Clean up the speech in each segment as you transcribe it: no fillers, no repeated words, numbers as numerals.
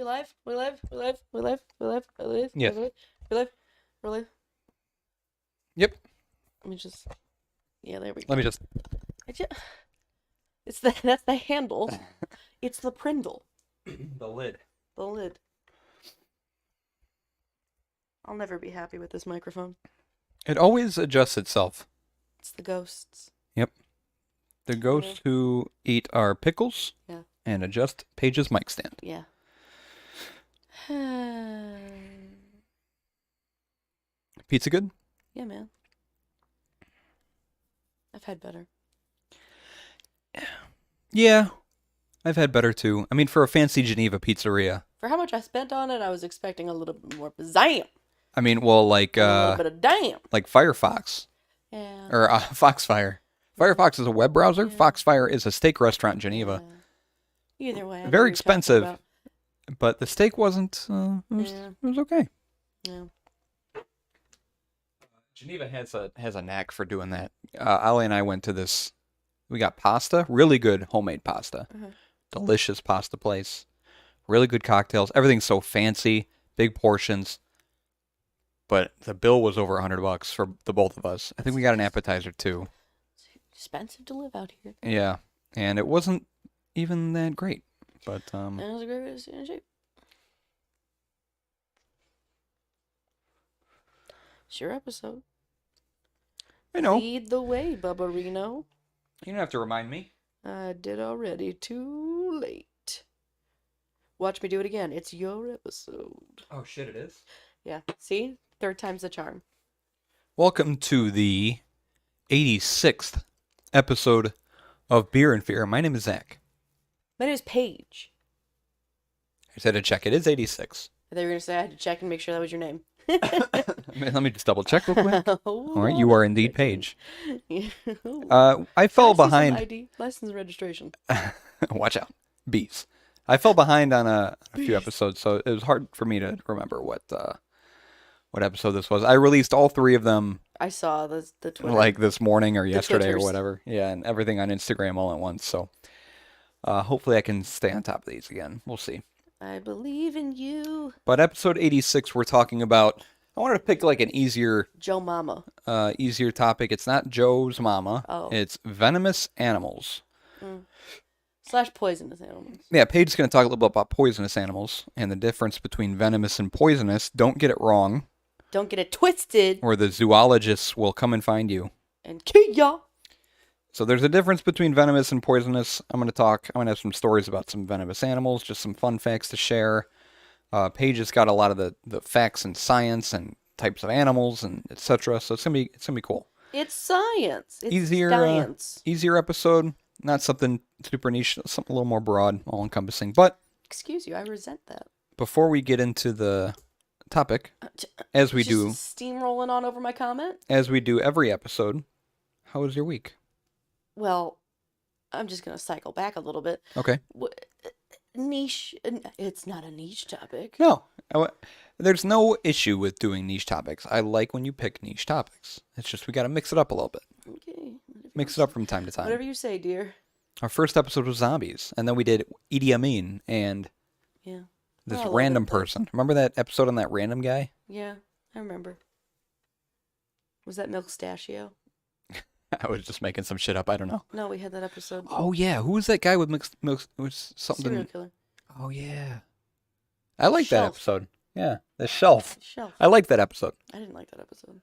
live? We live? We live? We live? We live? We live? Yes. We live? We live? Yep. Let me just... Yeah, there we go. Let me just... That's the handle. It's the prindle. the lid. The lid. I'll never be happy with this microphone. It always adjusts itself. It's the ghosts. Yep. The ghosts who eat our pickles and adjust Paige's mic stand. Yeah. Pizza good? Yeah, man. I've had better. Yeah. I've had better too. I mean, for a fancy Geneva pizzeria. For how much I spent on it, I was expecting a little bit more pizzazz. I mean, well, like... a little bit of damn. Like Firefox. Yeah. Or Foxfire. Firefox is a web browser. Yeah. Foxfire is a steak restaurant in Geneva. Yeah. Either way. Very expensive. But the steak wasn't... it was okay. Yeah. Geneva has a knack for doing that. Ali and I went to this... We got pasta. Really good homemade pasta. Delicious pasta place. Really good cocktails. Everything's so fancy. Big portions. But the bill was over $100 for the both of us. I think we got an appetizer too. It's expensive to live out here. Yeah. And it wasn't even that great. But it was a great way to stay in shape. It's your episode. I know. Lead the way, Bubbarino. You don't have to remind me. I did already. Too late. Watch me do it again. It's your episode. Oh, shit, it is? Yeah. See? Third time's the charm. Welcome to the 86th episode of Beer and Fear. My name is Zach. My name is Paige. I said to check. It is 86. I thought you were going to say I had to check and make sure that was your name. Let me just double check real quick. All right, you are indeed Paige. I fell behind. ID, license, registration. Watch out, bees. I fell behind on a few episodes, so it was hard for me to remember what episode this was. I released all three of them. I saw the Twitter. Like this morning or yesterday or whatever. Yeah, and everything on Instagram all at once. So hopefully I can stay on top of these again. We'll see. I believe in you. But episode 86, we're talking about... I wanted to pick like an easier... Joe Mama. Easier topic. It's not Joe's mama. Oh. It's venomous animals. / poisonous animals. Yeah, Paige's going to talk a little bit about poisonous animals and the difference between venomous and poisonous. Don't get it wrong. Don't get it twisted. Or the zoologists will come and find you. And kill ya. So there's a difference between venomous and poisonous. I'm going to have some stories about some venomous animals, just some fun facts to share. Paige has got a lot of the facts and science and types of animals and etc. So it's gonna be cool. It's science. It's easier episode. Not something super niche. Something a little more broad, all encompassing. But excuse you, I resent that. Before we get into the topic, as we do, steamrolling on over my comment. As we do every episode, how was your week? Well, I'm just going to cycle back a little bit. Okay. Niche. It's not a niche topic. No. There's no issue with doing niche topics. I like when you pick niche topics. It's just we got to mix it up a little bit. Okay. Mix it up from time to time. Whatever you say, dear. Our first episode was zombies. And then we did Idi Amin and this random person. Remember that episode on that random guy? Yeah, I remember. Was that Milkstachio? I was just making some shit up. I don't know. No, we had that episode. Oh, yeah. Who was that guy with mixed milk? It was something. Serial killer. Oh, yeah. I like that episode. Yeah. The shelf. I like that episode. I didn't like that episode.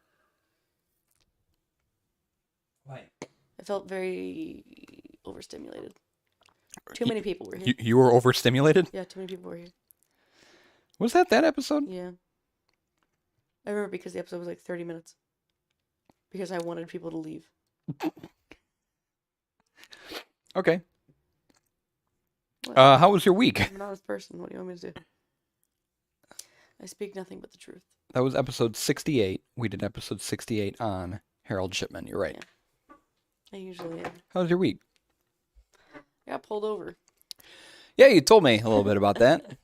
Why? I felt very overstimulated. Too many people were here. You were overstimulated? Yeah, too many people were here. Was that episode? Yeah. I remember because the episode was like 30 minutes. Because I wanted people to leave. Okay. How was your week? I'm an honest person. What do you want me to do? I speak nothing but the truth. That was episode 68. We did episode 68 on Harold Shipman. You're right. Yeah. I usually am. How was your week? I got pulled over. Yeah, you told me a little bit about that.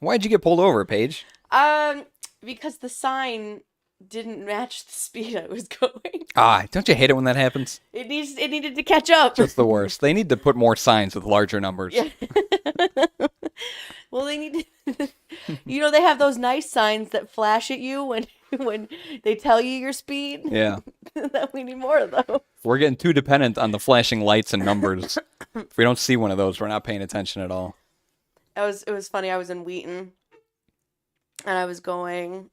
Why'd you get pulled over, Paige? Because the sign didn't match the speed I was going. Don't you hate it when that happens? It needed to catch up. That's the worst. They need to put more signs with larger numbers. Yeah. Well, they need to, they have those nice signs that flash at you when they tell you your speed. Yeah. That we need more of those. We're getting too dependent on the flashing lights and numbers. If we don't see one of those, we're not paying attention at all. It was funny. I was in Wheaton, and I was going.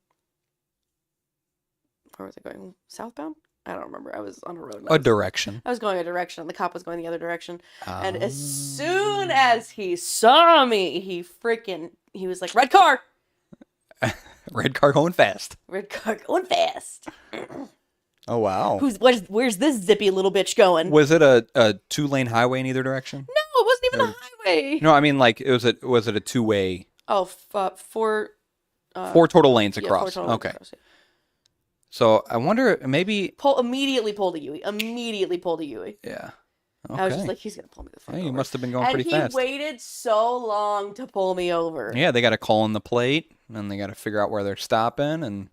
Where was I going? Southbound? I don't remember. I was on a road. A direction. I was going a direction, and the cop was going the other direction. And as soon as he saw me, he was like, "Red car!" Red car going fast. Red car going fast. Oh, wow. Where's this zippy little bitch going? Was it a 2-lane highway in either direction? No, it wasn't even a highway. No, I mean, like, was it a 2-way? Oh, four total lanes yeah, across. 4 total lanes Okay. across, yeah. So I wonder, maybe. Immediately pulled a Yui. Yeah. I was just Okay. like, he's gonna pull me the fuck Hey, over. you must have been going And pretty fast. he waited so long to pull me over. Yeah, they got to call in the plate, and they got to figure out where they're stopping, and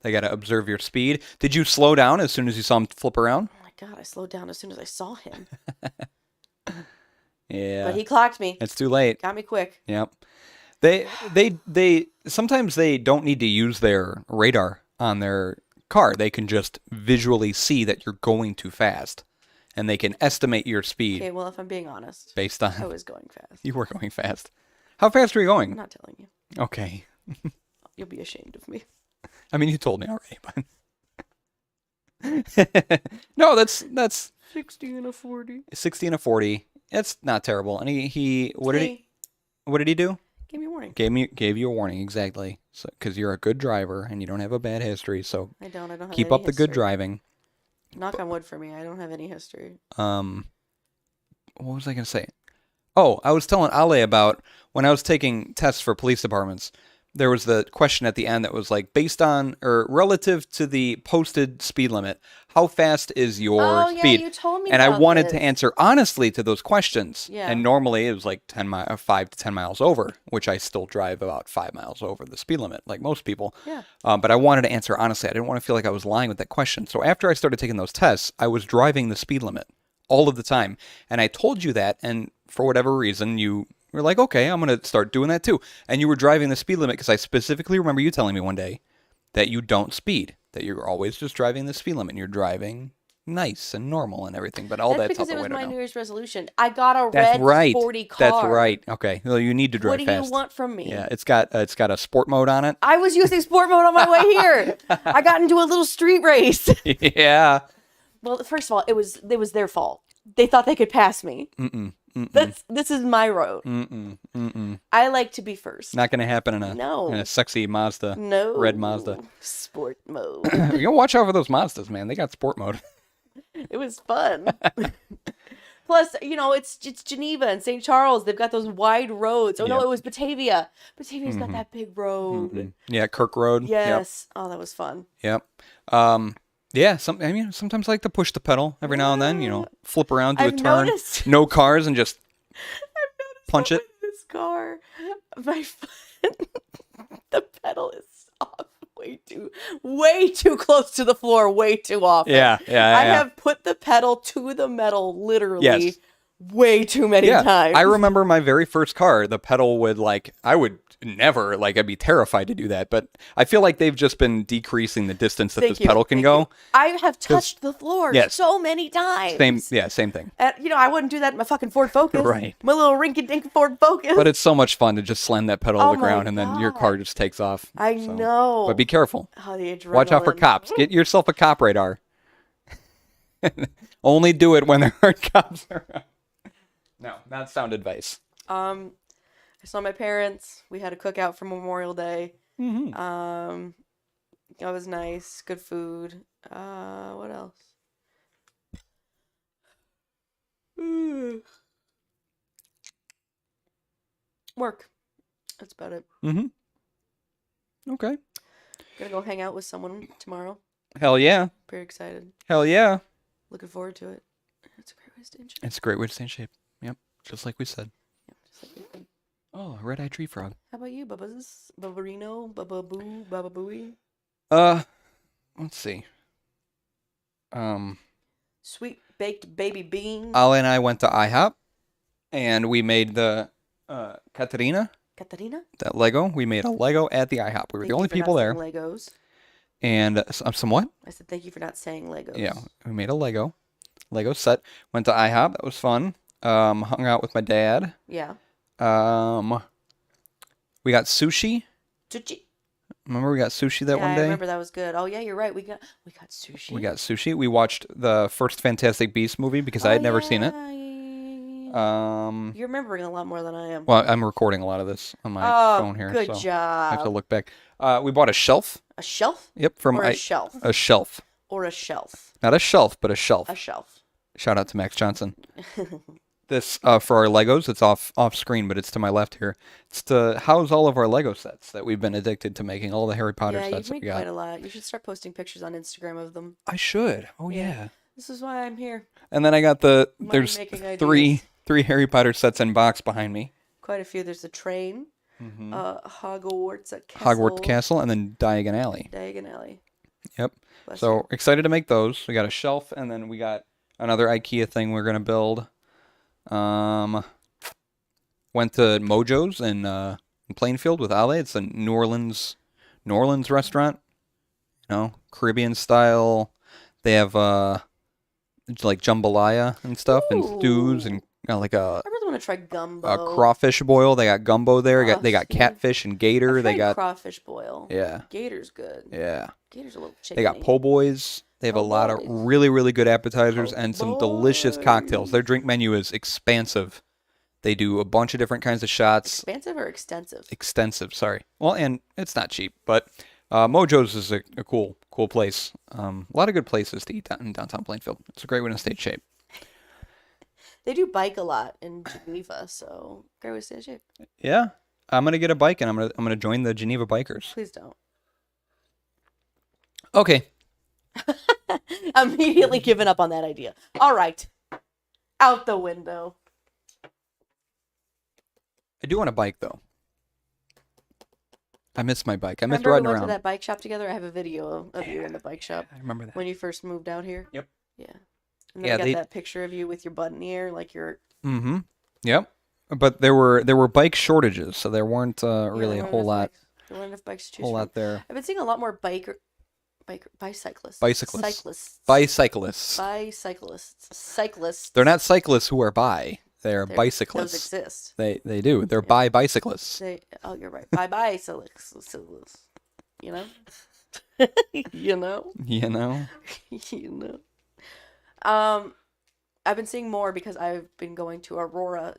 they got to observe your speed. Did you slow down as soon as you saw him flip around? Oh my god, I slowed down as soon as I saw him. Yeah. But he clocked me. It's too late. Got me quick. Yep. They sometimes they don't need to use their radar on their car. They can just visually see that you're going too fast, and they can estimate your speed. Okay, well, if I'm being honest, based on I was going fast. You were going fast. How fast were you going? I'm not telling you. Okay. You'll be ashamed of me. I mean, you told me already, but no, that's 60 and a 40. 60 and a 40. It's not terrible. And he what did he do? Give me a warning. Gave you a warning, exactly. So, because you're a good driver and you don't have a bad history, so I don't have keep any up the good history. driving. Knock on wood for me. I don't have any history. What was I gonna say? Oh, I was telling Ale about when I was taking tests for police departments. There was the question at the end that was like, based on or relative to the posted speed limit, how fast is your speed? Yeah, you told me And I about wanted this. to answer honestly to those questions. Yeah. And normally it was like 5 to 10 miles over, which I still drive about 5 miles over the speed limit, like most people. Yeah. But I wanted to answer honestly. I didn't want to feel like I was lying with that question. So after I started taking those tests, I was driving the speed limit all of the time. And I told you that, and for whatever reason, you were like, okay, I'm going to start doing that too. And you were driving the speed limit because I specifically remember you telling me one day that you don't speed, that you're always just driving the speed limit and you're driving nice and normal and everything. But all that's out the because it was window my now. New Year's resolution. I got a That's red right. sporty car. That's right. Okay. Well, you need to drive What do fast. you want from me? Yeah, it's got a sport mode on it. I was using sport mode on my way here. I got into a little street race. Yeah. Well, first of all, it was their fault. They thought they could pass me. This is my road. I like to be first. Not going to happen in No. a sexy Mazda. No. Red Mazda. Sport mode. You gotta watch out for those Mazdas, man. They got sport mode. It was fun. Plus, it's Geneva and St. Charles. They've got those wide roads. Oh, no, Yep. it was Batavia. Batavia's got that big road. Yeah, Kirk Road. Yes. Oh, that was fun. Yep. Yeah, sometimes I like to push the pedal every now and then, flip around, do a I've turn. noticed- No cars and just punch it. With this car, my the pedal is off way too close to the floor, way too often. Yeah. I have put the pedal to the metal literally Yes. way too many times. I remember my very first car, the pedal would I would never, I'd be terrified to do that, but I feel like they've just been decreasing the distance that this pedal can go. I have touched the floor so many times. Same thing. I wouldn't do that in my fucking Ford Focus. Right. My little rinky-dink Ford Focus. But it's so much fun to just slam that pedal to Oh the my ground and then your car just takes off. I know. But be careful. Oh, the adrenaline. Watch out for cops. Get yourself a cop radar. Only do it when there aren't cops around. No, not sound advice. I saw my parents. We had a cookout for Memorial Day. Mm-hmm. That was nice. Good food. What else? Work. That's about it. Mm-hmm. Okay. Gonna go hang out with someone tomorrow. Hell yeah. Pretty excited. Hell yeah. Looking forward to it. It's a great way to stay in shape. It's a great way to stay in shape. Yep. Just like we said. Yeah, just like we said. Oh, a red-eyed tree frog. How about you, Bubba's? Bubbarino? Bubba Boo? Bubba Booey? Let's see. Sweet baked baby beans. Ali and I went to IHOP, and we made the Katerina, Katarina? that Lego. We made a Lego at the IHOP. We were Thank the you only for people not there. saying Legos. And some what? I said thank you for not saying Legos. Yeah, we made a Lego set. Went to IHOP. That was fun. Hung out with my dad. Yeah. We got sushi. Sushi. Remember we got sushi that one I day? remember that was good. Oh yeah, you're right. We got sushi. We got sushi. We watched the first Fantastic Beasts movie because I had never seen it. You're remembering a lot more than I am. Well, I'm recording a lot of this on my phone here, good so job. I have to look back. We bought a shelf. A shelf? Yep, or a shelf? A shelf. Or a shelf. Not a shelf, but a shelf. A shelf. Shout out to Max Johnson. This for our Legos. It's off screen, but it's to my left here. It's to house all of our Lego sets that we've been addicted to making. All the Harry Potter Yeah, sets you that we make got. quite a lot. You should start posting pictures on Instagram of them. I should. Oh yeah. This is why I'm here. And then I got there's Money-making three Harry Potter sets in box behind me. Quite a few. There's the train, Hogwarts Castle. Hogwarts Castle, and then Diagon Alley. Diagon Alley. Yep. Bless So you. excited to make those. We got a shelf, and then we got another IKEA thing we're gonna build. Went to Mojo's in Plainfield with Ale. It's a New Orleans restaurant. You know, Caribbean style. They have like jambalaya and stuff, and stews, and like I really want to try gumbo. a crawfish boil. They got gumbo there. They got catfish and gator. I've They tried got crawfish boil. yeah. Gator's good. Yeah. Gator's a little chicken. They got po' boys. They have a lot of really, really good appetizers and some delicious cocktails. Their drink menu is expansive. They do a bunch of different kinds of shots. Expansive or extensive? Extensive, sorry. Well, and it's not cheap, but Mojo's is a cool place. A lot of good places to eat in downtown Plainfield. It's a great way to stay in shape. They do bike a lot in Geneva, so great way to stay in shape. Yeah, I'm gonna get a bike and I'm gonna join the Geneva Bikers. Please don't. Okay. Immediately giving up on that idea. All right. Out the window. I do want a bike though. I miss my bike. I miss Remember riding we went around. to that bike shop together? I have a video of you in the bike shop. I remember that. When you first moved out here? Yep. Yeah. And then Yeah, I got that picture of you with your butt in the air like you're... Mm-hmm. Yep. But there were bike shortages, so there weren't really a whole lot. There weren't enough bikes to choose Whole from. lot there. I've been seeing a lot more bicyclists. Bicyclists. Cyclists. They're not cyclists who are bi. They're Those bicyclists. exist. They do. They're bi-bicyclists. Oh, you're right. Bye-bye, cyclists. You know? You know? You know? You know? I've been seeing more because I've been going to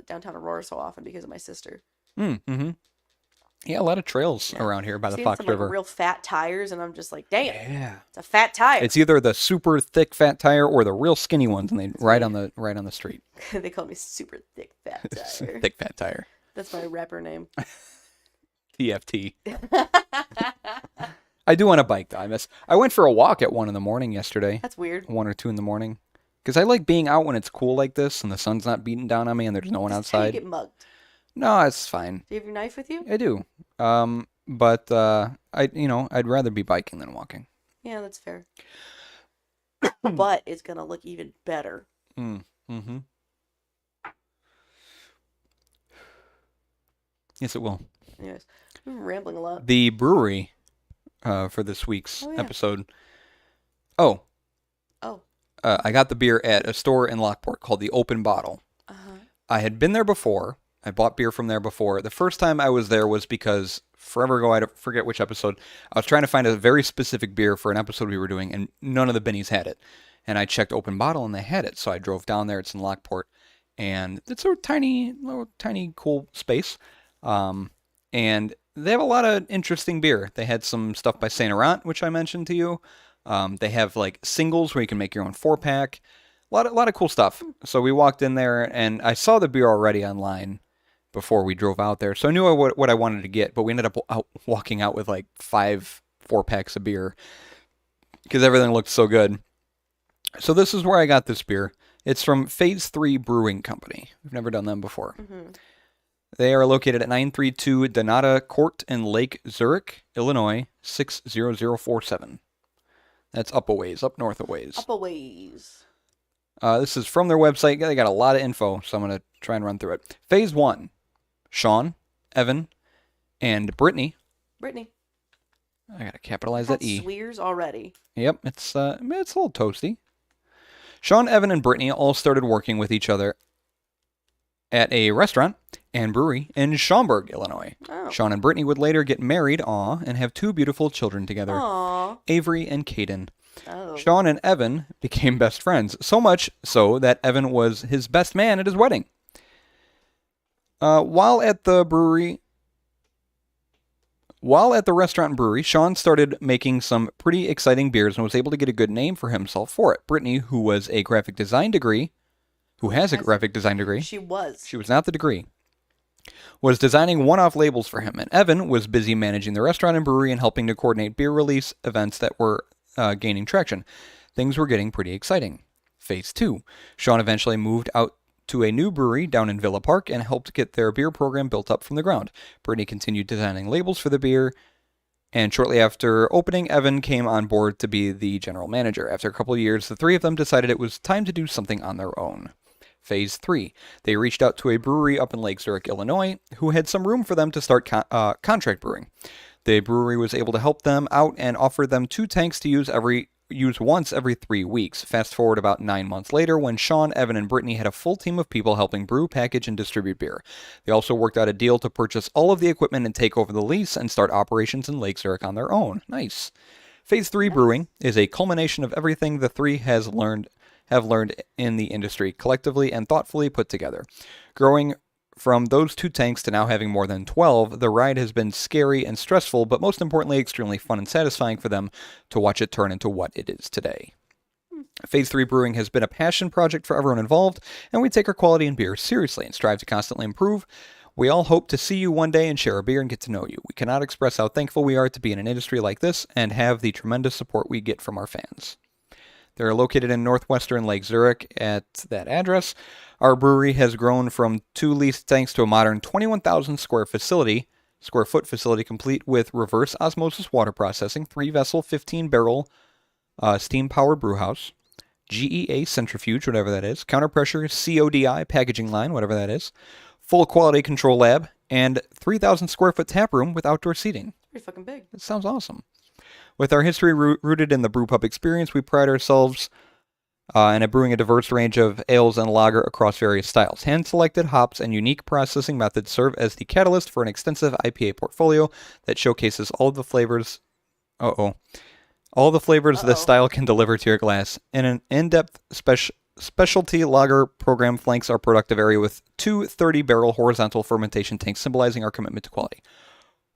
downtown Aurora so often because of my sister. Mm-hmm. Yeah, a lot of trails around here by the Fox some, River. Like, real fat tires, and I'm just like, damn, Yeah. it's a fat tire. It's either the super thick fat tire or the real skinny ones, and they ride on the street. They call me super thick fat tire. Thick fat tire. That's my rapper name. TFT. I do want a bike though. I went for a walk at 1 a.m. yesterday. That's weird. 1 or 2 a.m. Because I like being out when it's cool like this and the sun's not beating down on me and there's no one outside. You get mugged. No, it's fine. Do you have your knife with you? I do. But I'd rather be biking than walking. Yeah, that's fair. But it's gonna look even better. Mm-hmm. Yes, it will. Anyways, I'm rambling a lot. The brewery for this week's episode. Oh. I got the beer at a store in Lockport called the Open Bottle. Uh-huh. I had been there before. I bought beer from there before. The first time I was there was because forever ago, I forget which episode, I was trying to find a very specific beer for an episode we were doing, and none of the Bennies had it. And I checked Open Bottle, and they had it. So I drove down there. It's in Lockport. And it's a tiny, cool space. And they have a lot of interesting beer. They had some stuff by Saint Laurent, which I mentioned to you. They have like singles where you can make your own 4-pack. A lot of cool stuff. So we walked in there, and I saw the beer already online before we drove out there. So I knew what I wanted to get, but we ended up walking out with like 5 4-packs of beer because everything looked so good. So this is where I got this beer. It's from Phase 3 Brewing Company. We've never done them before. Mm-hmm. They are located at 932 Donata Court in Lake Zurich, Illinois, 60047. That's up a ways, up north a ways. Up a ways. This is from their website. They got a lot of info, so I'm going to try and run through it. Phase 1. Sean, Evan, and Brittany. Brittany. I gotta capitalize that E. Swears already. Yep, it's a little toasty. Sean, Evan, and Brittany all started working with each other at a restaurant and brewery in Schaumburg, Illinois. Oh. Sean and Brittany would later get married, and have 2 beautiful children together, Aww. Avery and Caden. Oh. Sean and Evan became best friends, so much so that Evan was his best man at his wedding. While at the restaurant and brewery, Sean started making some pretty exciting beers and was able to get a good name for himself for it. Brittany, who has a graphic design degree, she was not the degree, was designing one-off labels for him, and Evan was busy managing the restaurant and brewery and helping to coordinate beer release events that were gaining traction. Things were getting pretty exciting. Phase 2. Sean eventually moved out to a new brewery down in Villa Park and helped get their beer program built up from the ground. Brittany continued designing labels for the beer, and shortly after opening, Evan came on board to be the general manager. After a couple of years, the 3 of them decided it was time to do something on their own. Phase 3. They reached out to a brewery up in Lake Zurich, Illinois, who had some room for them to start contract brewing. The brewery was able to help them out and offered them 2 tanks to use once every 3 weeks. Fast forward about 9 months later, when Sean, Evan, and Brittany had a full team of people helping brew, package, and distribute beer. They also worked out a deal to purchase all of the equipment and take over the lease and start operations in Lake Zurich on their own. Nice. Phase 3 brewing is a culmination of everything the 3 have learned in the industry, collectively and thoughtfully put together. Growing from those 2 tanks to now having more than 12, the ride has been scary and stressful, but most importantly, extremely fun and satisfying for them to watch it turn into what it is today. Phase 3 brewing has been a passion project for everyone involved, and we take our quality in beer seriously and strive to constantly improve. We all hope to see you one day and share a beer and get to know you. We cannot express how thankful we are to be in an industry like this and have the tremendous support we get from our fans. They're located in northwestern Lake Zurich at that address. Our brewery has grown from 2 leased tanks to a modern 21,000 square foot facility complete with reverse osmosis water processing, 3-vessel, 15-barrel steam-powered brewhouse, GEA centrifuge, whatever that is, counterpressure CODI packaging line, whatever that is, full quality control lab, and 3,000 square foot tap room with outdoor seating. Pretty fucking big. That sounds awesome. With our history rooted in the brewpub experience, we pride ourselves in brewing a diverse range of ales and lager across various styles. Hand-selected hops and unique processing methods serve as the catalyst for an extensive IPA portfolio that showcases all the flavors. This style can deliver to your glass. In an in-depth specialty lager program flanks our productive area with 2 30-barrel horizontal fermentation tanks, symbolizing our commitment to quality.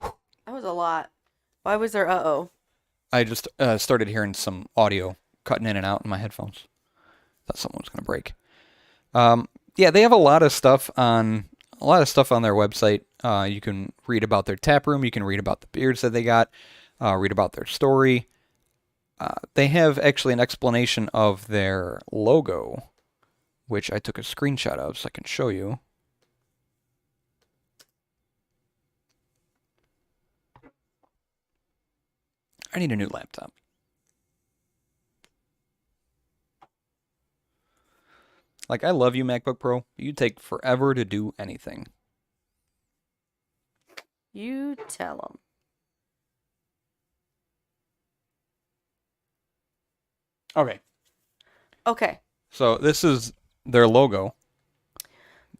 That was a lot. Why was there I just started hearing some audio cutting in and out in my headphones. Thought something was going to break. Yeah, they have a lot of stuff on their website. You can read about their tap room. You can read about the beers that they got. Read about their story. They have actually an explanation of their logo, which I took a screenshot of so I can show you. I need a new laptop. Like, I love you, MacBook Pro, but you take forever to do anything. You tell them. Okay. So this is their logo.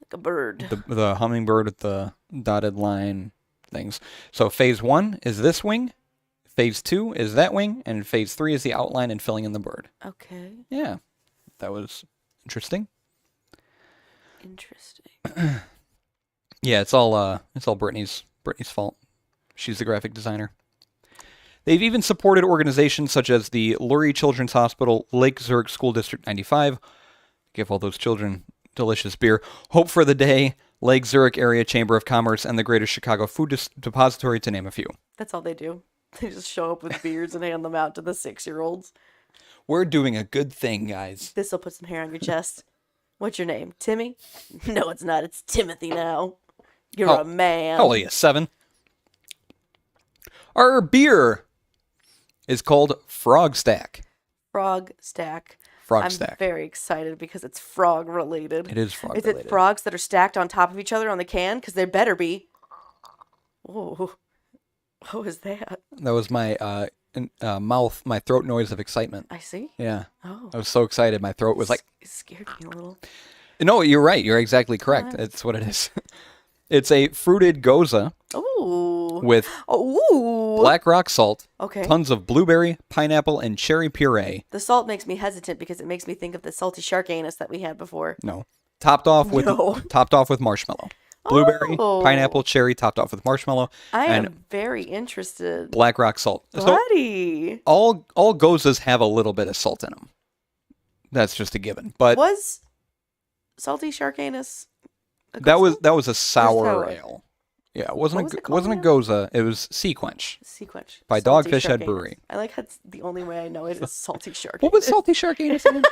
Like a bird. The hummingbird with the dotted line things. So phase 1 is this wing. Phase 2 is that wing. And phase 3 is the outline and filling in the bird. Okay. Yeah. That was interesting. Yeah, it's all Brittany's fault. She's the graphic designer. They've even supported organizations such as the Lurie Children's Hospital, Lake Zurich School District 95, give all those children delicious beer, Hope for the Day, Lake Zurich Area Chamber of Commerce, and the Greater Chicago Food Depository, to name a few. That's all they do. They just show up with beers and hand them out to the 6-year-olds. We're doing a good thing, guys. This'll put some hair on your chest. What's your name? Timmy? No, it's not. It's Timothy now. You're a man. How old are you? 7? Our beer is called Frog Stack. Frog Stack. Frog I'm stack. very excited because it's frog related. It is frog Is related. it frogs that are stacked on top of each other on the can? Because there better be. Oh, what was that? That was my my throat noise of excitement. I see. Yeah. Oh, I was so excited. My throat was like, it scared me a little. no, you're right. You're exactly correct. Nice. It's what it is. It's a fruited gose Ooh. with Ooh. black rock salt, Okay. tons of blueberry, pineapple, and cherry puree. The salt makes me hesitant because it makes me think of the salty shark anus that we had before. No. Topped off with No. marshmallow. Blueberry, Oh. pineapple, cherry, topped off with marshmallow, I and am very interested. black rock salt. So Buddy. all goses have a little bit of salt in them. That's just a given. But Was salty shark anus a that gose? was a sour sour? ale. Yeah, it What wasn't was it a called wasn't a again? gose. It was Sea Quench. Sequench. By Salty Dogfish Shark Head Anus. Brewery. I like that's the only way I know it is salty shark. What was anus. salty shark anus again?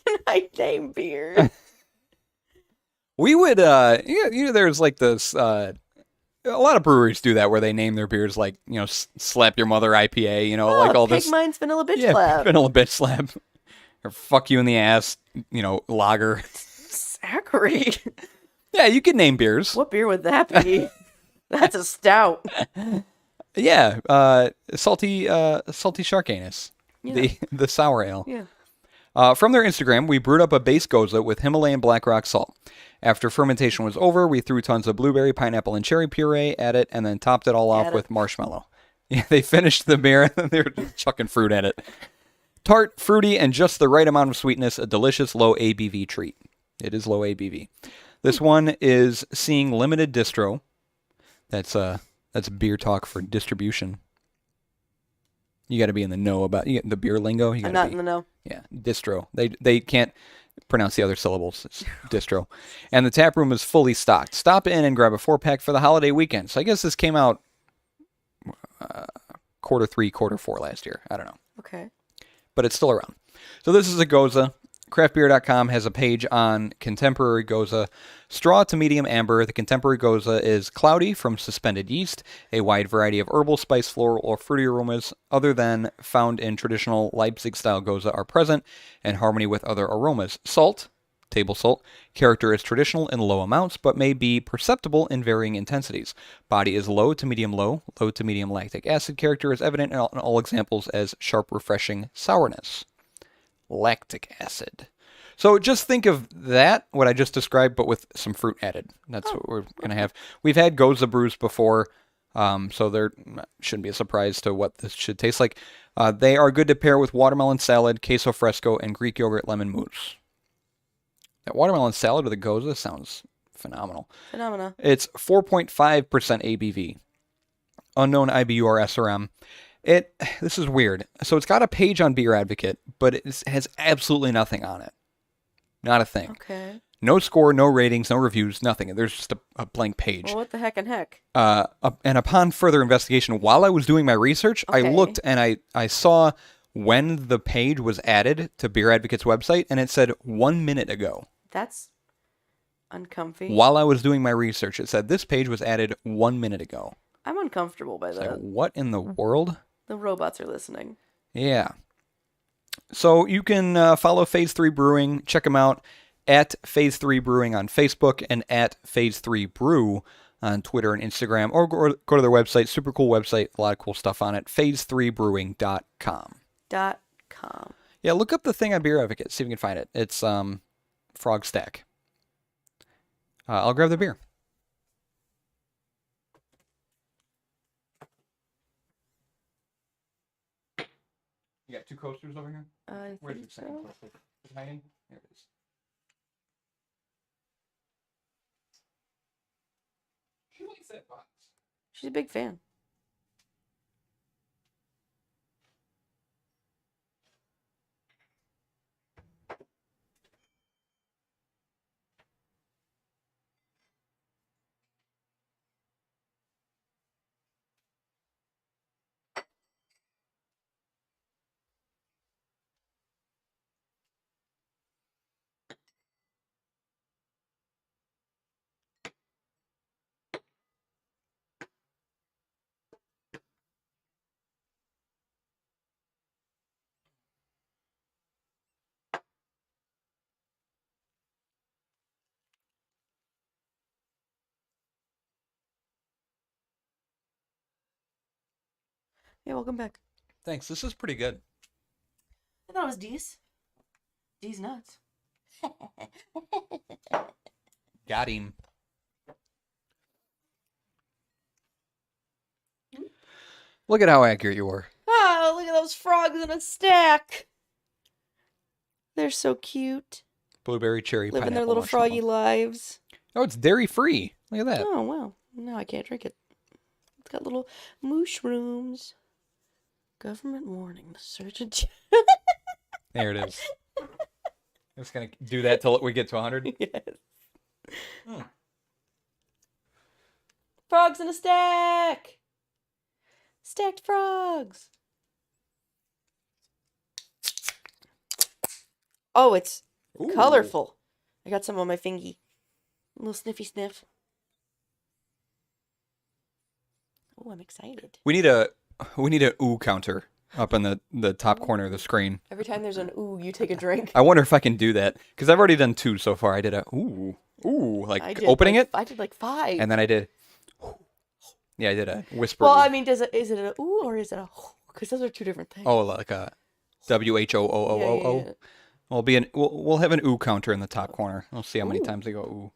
Can I name beer? We would there's like this a lot of breweries do that where they name their beers like, slap your mother IPA, like all Pig this Mine's Vanilla Bitch yeah, Flap. vanilla bitch slap or fuck you in the ass, lager. Zachary. Yeah, you could name beers. What beer would that be? That's a stout. Yeah, salty shark anus. Yeah. The sour ale. Yeah. From their Instagram, we brewed up a base gose with Himalayan black rock salt. After fermentation was over, we threw tons of blueberry, pineapple, and cherry puree at it, and then topped it all off with marshmallow. Yeah, they finished the beer, and they were just chucking fruit at it. Tart, fruity, and just the right amount of sweetness, a delicious low ABV treat. It is low ABV. This one is seeing limited distro. That's beer talk for distribution. You got to be in the know about the beer lingo. I'm not in the know. Yeah, distro. They can't pronounce the other syllables. It's distro. And the tap room is fully stocked. Stop in and grab a 4-pack for the holiday weekend. So I guess this came out Q3, Q4 last year. I don't know. Okay. But it's still around. So this is a gose. Craftbeer.com has a page on contemporary gose. Straw to medium amber, the contemporary gose is cloudy from suspended yeast. A wide variety of herbal, spice, floral, or fruity aromas other than found in traditional Leipzig-style gose are present in harmony with other aromas. Salt, table salt, character is traditional in low amounts, but may be perceptible in varying intensities. Body is low to medium lactic acid. Character is evident in all examples as sharp, refreshing sourness. Lactic acid. So just think of that, what I just described, but with some fruit added. That's what we're going to have. We've had gose brews before, so there shouldn't be a surprise to what this should taste like. They are good to pair with watermelon salad, queso fresco, and Greek yogurt lemon mousse. That watermelon salad with a gose sounds phenomenal. Phenomena. It's 4.5% ABV. Unknown IBU or SRM. This is weird. So it's got a page on Beer Advocate, but it has absolutely nothing on it. Not a thing. Okay. No score, no ratings, no reviews, nothing. There's just a blank page. Well, what the heck and heck? And upon further investigation, while I was doing my research, I Okay. looked and I saw when the page was added to Beer Advocate's website, and it said 1 minute ago. That's uncomfy. While I was doing my research, it said this page was added 1 minute ago. I'm uncomfortable by It's that. like, what in the world? The robots are listening. Yeah. So you can follow Phase 3 Brewing. Check them out at Phase 3 Brewing on Facebook and at Phase 3 Brew on Twitter and Instagram. Or go to their website. Super cool website. A lot of cool stuff on it. phase3brewing.com. .com. Yeah, look up the thing on Beer Advocate. See if you can find it. It's Frog Stack. I'll grab the beer. You got 2 coasters over here? I Where's think your second so. coaster? Is it hiding? There it is. She likes that box. She's a big fan. Yeah, welcome back. Thanks. This is pretty good. I thought it was D's. D's nuts. Got him. Look at how accurate you were. Oh, look at those frogs in a stack. They're so cute. Blueberry, cherry, Living pineapple, their little marshmallow. froggy lives. Oh, it's dairy free. Look at that. Oh, wow. No, I can't drink it. It's got little mushrooms. Government warning. The surgeon. There it is. I'm just going to do that till we get to 100. Yes. Mm. Frogs in a stack. Stacked frogs. Oh, it's Ooh. colorful. I got some on my fingy. A little sniffy sniff. Oh, I'm excited. We need an ooh counter up in the top corner of the screen. Every time there's an ooh, you take a drink. I wonder if I can do that because I've already done 2 so far. I did a ooh, like opening it, I did like 5. and then I did. Yeah, I did a whisper. Well, ooh. I mean, is it a ooh or is it a? Because those are 2 different things. Oh, like a WHOOOO. Yeah. We'll have an ooh counter in the top corner. We'll see how many Ooh. times we go ooh.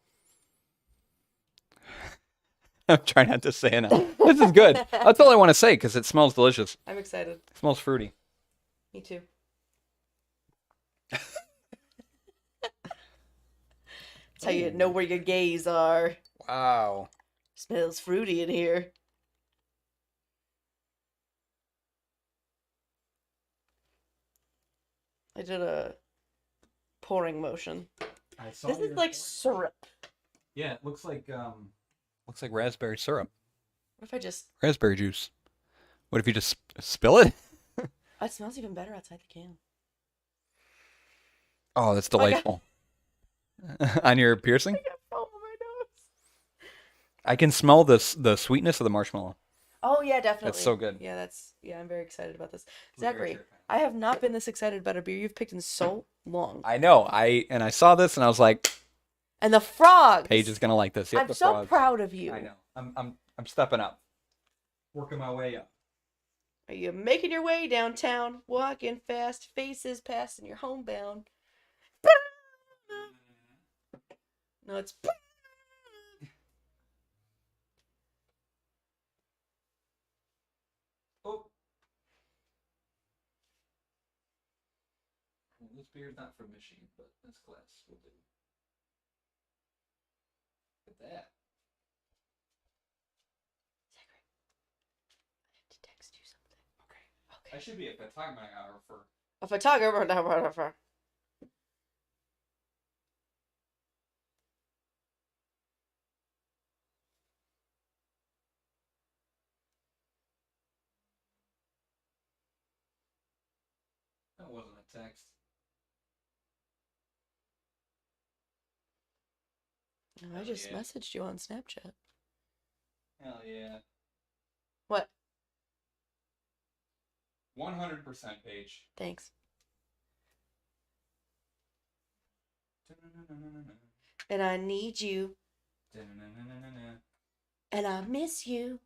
I'm trying not to say it now. This is good. That's all I want to say because it smells delicious. I'm excited. It smells fruity. Me too. That's how you know where your gays are. Wow. Smells fruity in here. I did a pouring motion. This is like syrup. Yeah, it looks like raspberry syrup. What if I just... Raspberry juice. What if you just spill it? It smells even better outside the can. Oh, that's Oh my God. delightful. On your piercing? I got foam on my nose. I can smell the sweetness of the marshmallow. Oh, yeah, definitely. That's so good. Yeah, I'm very excited about this. Blueberry Zachary, syrup. I have not been this excited about a beer you've picked in so long. I know. I saw this and I was like, And the frogs. Paige is gonna like this. Yep, I'm the so frogs. proud of you. I know. I'm stepping up. Working my way up. Are you making your way downtown, walking fast, faces passing, you're homebound? No, it's... Oh. Well, this beer's not from Michigan, but this glass will do. Look at that. Zachary, I have to text you something. I should be a photographer. A photographer. That wasn't a text. I just messaged you on Snapchat. Hell yeah. What? 100% Paige. Thanks. And I need you. And I miss you.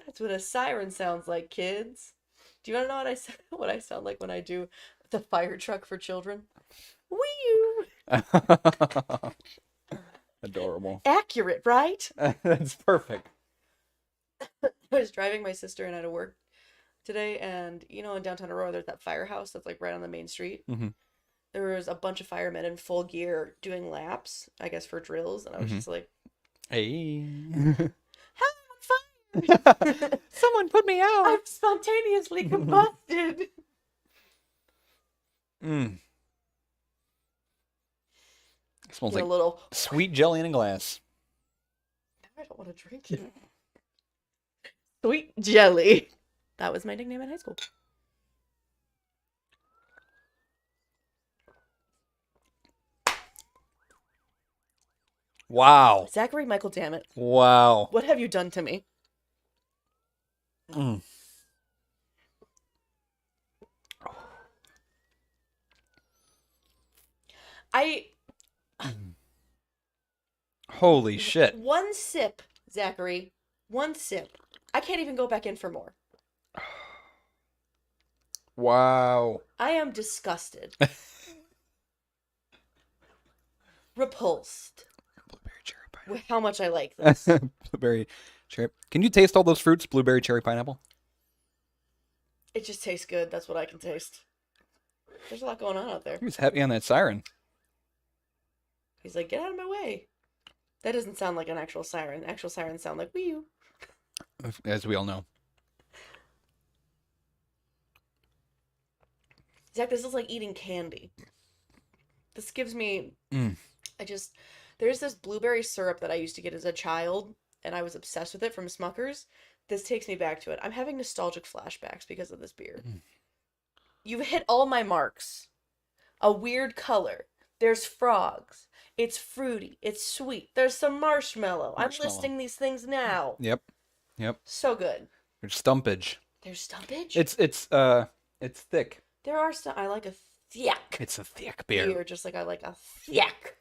That's what a siren sounds like, kids. Do you want to know what I sound like when I do the fire truck for children? Wee! Adorable. Accurate, right? That's perfect. I was driving my sister and I to work today, and in downtown Aurora, there's that firehouse that's like right on the main street. Mm-hmm. There was a bunch of firemen in full gear doing laps, I guess for drills, and I was just like, Hey. "Help, I'm on fire! Someone put me out. I'm spontaneously combusted." It smells Get like a little. sweet jelly in a glass. I don't want to drink it. Sweet jelly. That was my nickname in high school. Wow. Zachary Michael, damn it. Wow. What have you done to me? I Holy shit. one sip, Zachary. One sip. I can't even go back in for more. Wow. I am disgusted. Repulsed Blueberry cherry with how much I like this. pineapple. Blueberry cherry. Can you taste all those fruits? Blueberry, cherry, pineapple? It just tastes good. That's what I can taste. There's a lot going on out there. He was heavy on that siren. He's like, get out of my way. That doesn't sound like an actual siren. Actual sirens sound like wee. As we all know. Zach, this is like eating candy. This gives me... Mm. There's this blueberry syrup that I used to get as a child, and I was obsessed with it from Smucker's. This takes me back to it. I'm having nostalgic flashbacks because of this beer. You've hit all my marks. A weird color. There's frogs. It's fruity. It's sweet. There's some marshmallow. I'm listing these things now. Yep. So good. There's stumpage. There's stumpage? It's thick. There are some... I like a thick It's a thick beer. just like I like a thick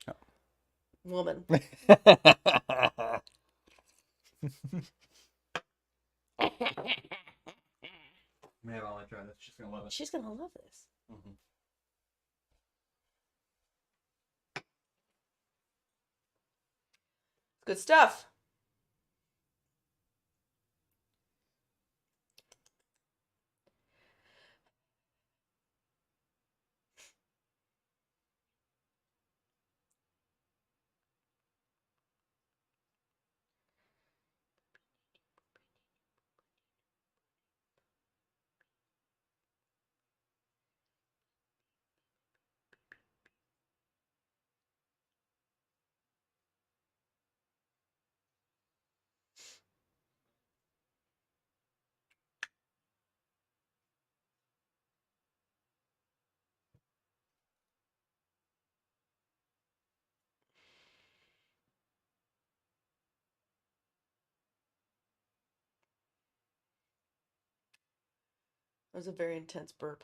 woman. Man, I'll try this. She's gonna love it. She's gonna love this. Mm-hmm. Good stuff. That was a very intense burp.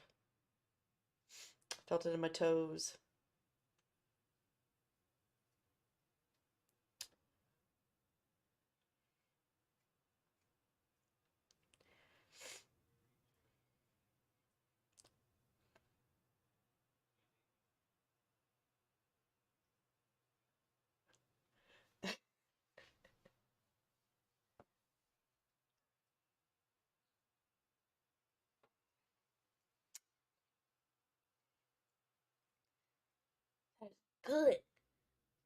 Felt it in my toes. Good.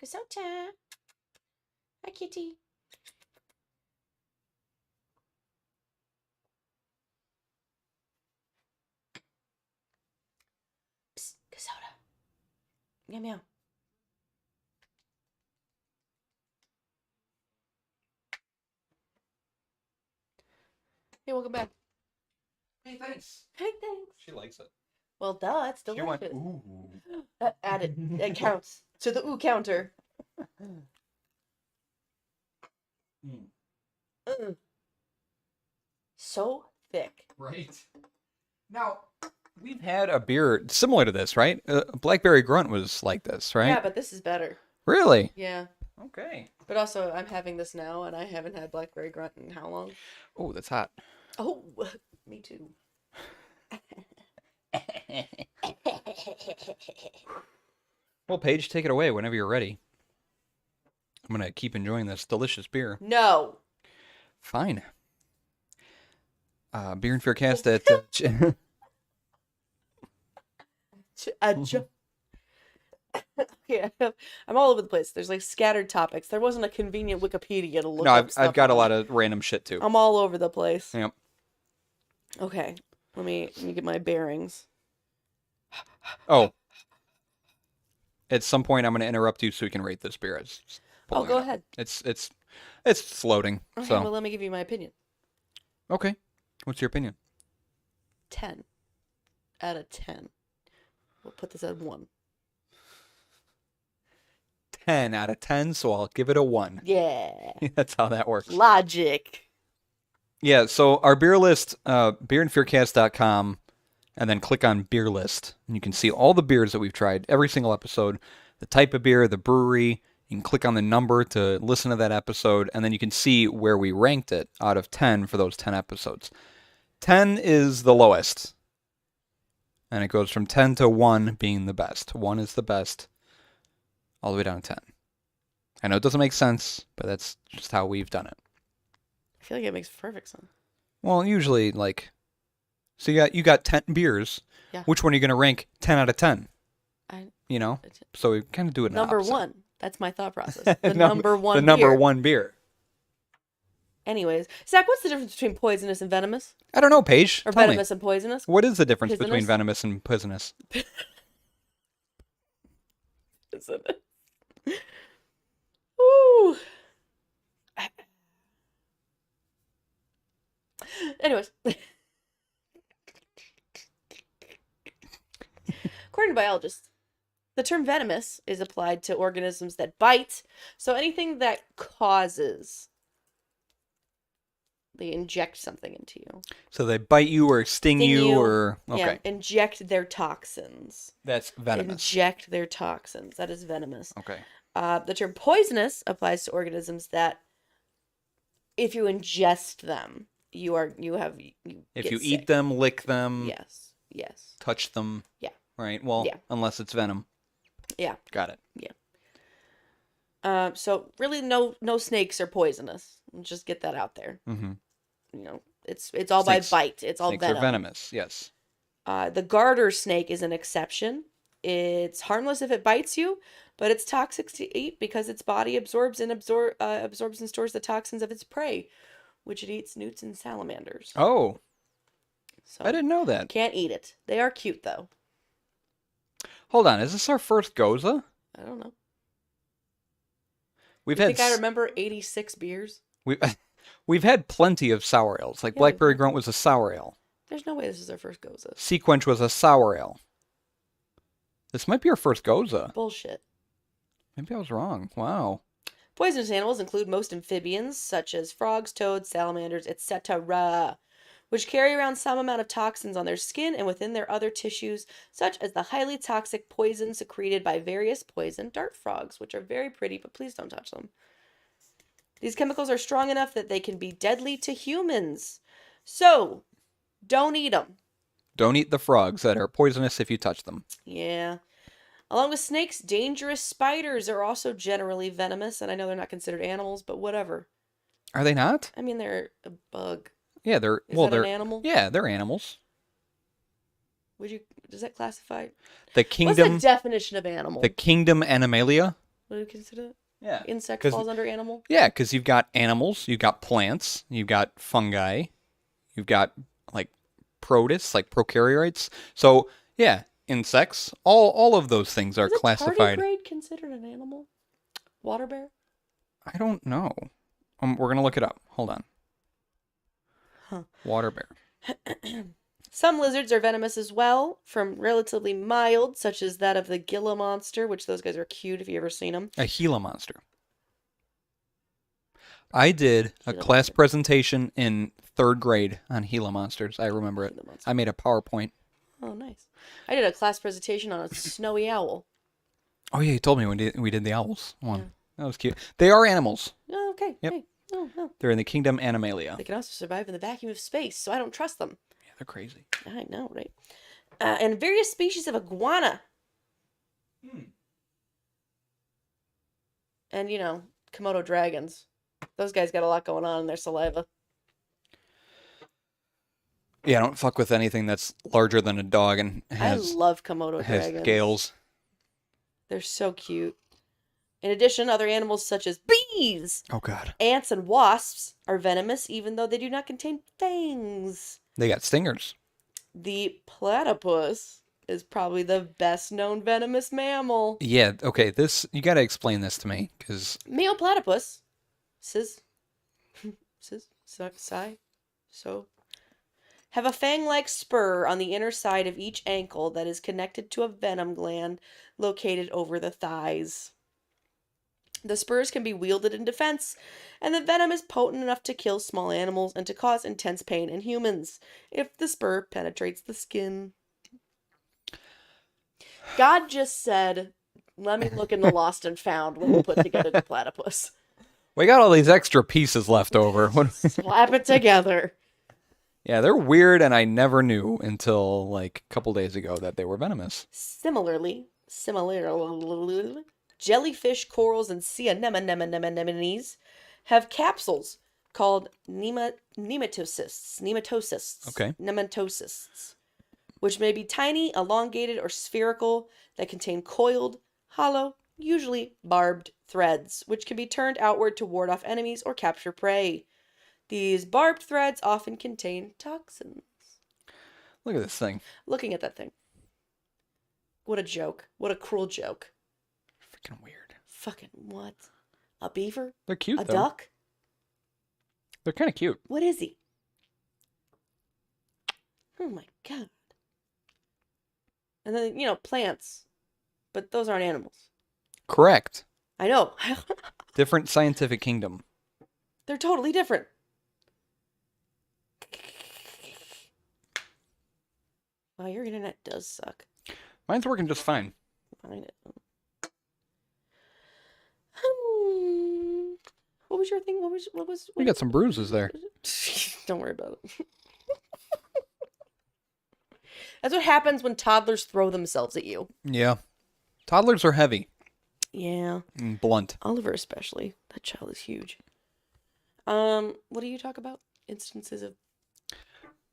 Gasota. Hi, kitty. Psst, Gasota. Meow meow. Hey, welcome back. Hey, thanks. Hey, thanks. She likes it. Well, duh, it's She went, delicious. ooh. Add it. It counts to the ooh counter. So thick. Right. Now, we've had a beer similar to this, right? Blackberry Grunt was like this, right? Yeah, but this is better. Really? Yeah. Okay. But also, I'm having this now, and I haven't had Blackberry Grunt in how long? Oh, that's hot. Oh, me too. Well, Paige, take it away whenever you're ready. I'm going to keep enjoying this delicious beer. No. Fine. Beer and Fearcast at... Yeah, I'm all over the place. There's like scattered topics. There wasn't a convenient Wikipedia to look No, up stuff I've got a on. lot of random shit, too. I'm all over the place. Yep. Okay, let me get my bearings. Oh. At some point, I'm going to interrupt you so you can rate this beer. Oh, go ahead. It's floating. Okay, So well, let me give you my opinion. okay, what's your opinion? 10 out of 10. We'll put this at 1. 10 out of 10, so I'll give it a 1. Yeah. That's how that works. Logic. Yeah, so our beer list, beerandfearcast.com, and then click on beer list, and you can see all the beers that we've tried, every single episode. the type of beer, the brewery. You can click on the number to listen to that episode, and then you can see where we ranked it out of 10 for those 10 episodes. 10 is the lowest, and it goes from 10 to 1 being the best. 1 is the best, all the way down to 10. I know it doesn't make sense, but that's just how we've done it. I feel like it makes perfect sense. Well, usually, so you got 10 beers. Yeah. Which one are you going to rank 10 out of 10? You know? So we kind of do it in number opposite. 1. That's my thought process. The number 1 The beer. number 1 beer. Anyways, Zach, what's the difference between poisonous and venomous? I don't know, Paige. Or Tell venomous me. and poisonous? What is the difference between Poisonous? venomous and poisonous? Ooh. Anyways. According to biologists, the term venomous is applied to organisms that bite. So anything that causes, they inject something into you. So they bite you or sting you or... Okay. Yeah, inject their toxins. That's venomous. Inject their toxins. That is venomous. Okay. The term poisonous applies to organisms that, if you ingest them, If you eat them, lick them, yes, touch them. Yeah. Right? Well, Yeah. unless it's venom. Yeah. Got it. Yeah. So really, no snakes are poisonous. Just get that out there. Mm-hmm. You know, it's all Snakes- by bite. It's all Snakes venom. are venomous, yes. The garter snake is an exception. It's harmless if it bites you, but it's toxic to eat because its body absorbs and stores the toxins of its prey, which it eats newts and salamanders. Oh, So I didn't know that. can't eat it. They are cute though. Hold on, is this our first gose? I don't know. We've You had think I remember 86 beers? we've had plenty of sour ales. Like Yeah, Blackberry we've- Grunt was a sour ale. There's no way this is our first gose. Sequench was a sour ale. This might be our first gose. Bullshit. Maybe I was wrong. Wow. Poisonous animals include most amphibians, such as frogs, toads, salamanders, etc., which carry around some amount of toxins on their skin and within their other tissues, such as the highly toxic poison secreted by various poison dart frogs, which are very pretty, but please don't touch them. These chemicals are strong enough that they can be deadly to humans. So, don't eat them. Don't eat the frogs that are poisonous if you touch them. Yeah. Along with snakes, dangerous spiders are also generally venomous, and I know they're not considered animals, but whatever. Are they not? I mean, they're a bug. Yeah, they're Is well, that they're an animal? Yeah, they're animals. Does that classify? The What's kingdom the definition of animal? the kingdom Animalia. What do you consider it? Yeah. Insect 'Cause- falls under animal? Yeah, because you've got animals, you've got plants, you've got fungi, you've got like protists, like prokaryotes. So yeah, insects. All of those things are Is a classified. tardigrade considered an animal? Water bear? I don't know. We're gonna look it up. Hold on. Huh. Water bear. Some lizards are venomous as well, from relatively mild, such as that of the Gila monster, which those guys are cute if you ever seen them. A Gila monster. I did a Gila class monster. presentation in 3rd grade on Gila monsters. I remember it. Gila monster. I made a PowerPoint. Oh, nice. I did a class presentation on a snowy owl. Oh yeah, you told me we did the owls one. Yeah. That was cute. They are animals. Oh, okay. Yep. Hey. Oh, no. They're in the kingdom Animalia. They can also survive in the vacuum of space, so I don't trust them. Yeah, they're crazy. I know, right? And various species of iguana. And, Komodo dragons. Those guys got a lot going on in their saliva. Yeah, I don't fuck with anything that's larger than a dog and has I love Komodo has dragons. scales. They're so cute. In addition, other animals such as bees, Oh god. ants, and wasps are venomous, even though they do not contain fangs. They got stingers. The platypus is probably the best known venomous mammal. Yeah, okay, this you got to explain this to me cuz Male platypus, have a fang-like spur on the inner side of each ankle that is connected to a venom gland located over the thighs. The spurs can be wielded in defense, and the venom is potent enough to kill small animals and to cause intense pain in humans if the spur penetrates the skin. God just said, Let me look in the lost and found when we put together the platypus. We got all these extra pieces left over. Slap it together. Yeah, they're weird, and I never knew until like a couple days ago that they were venomous. Similarly, jellyfish, corals, and sea anemones have capsules called nematocysts, Okay. which may be tiny, elongated, or spherical that contain coiled, hollow, usually barbed threads, which can be turned outward to ward off enemies or capture prey. These barbed threads often contain toxins. Look at this thing. Looking at that thing. What a joke. What a cruel joke. Freaking weird. Fucking what? A beaver? They're cute, A though. duck? They're kind of cute. What is he? Oh my god. And then, plants. But those aren't animals. Correct. I know. Different scientific kingdom. They're totally different. Wow, your internet does suck. Mine's working just fine. I know. What was your thing? We got some bruises there. Don't worry about it. That's what happens when toddlers throw themselves at you. Yeah. Toddlers are heavy. Yeah. And blunt. Oliver especially. That child is huge. What do you talk about? Instances of...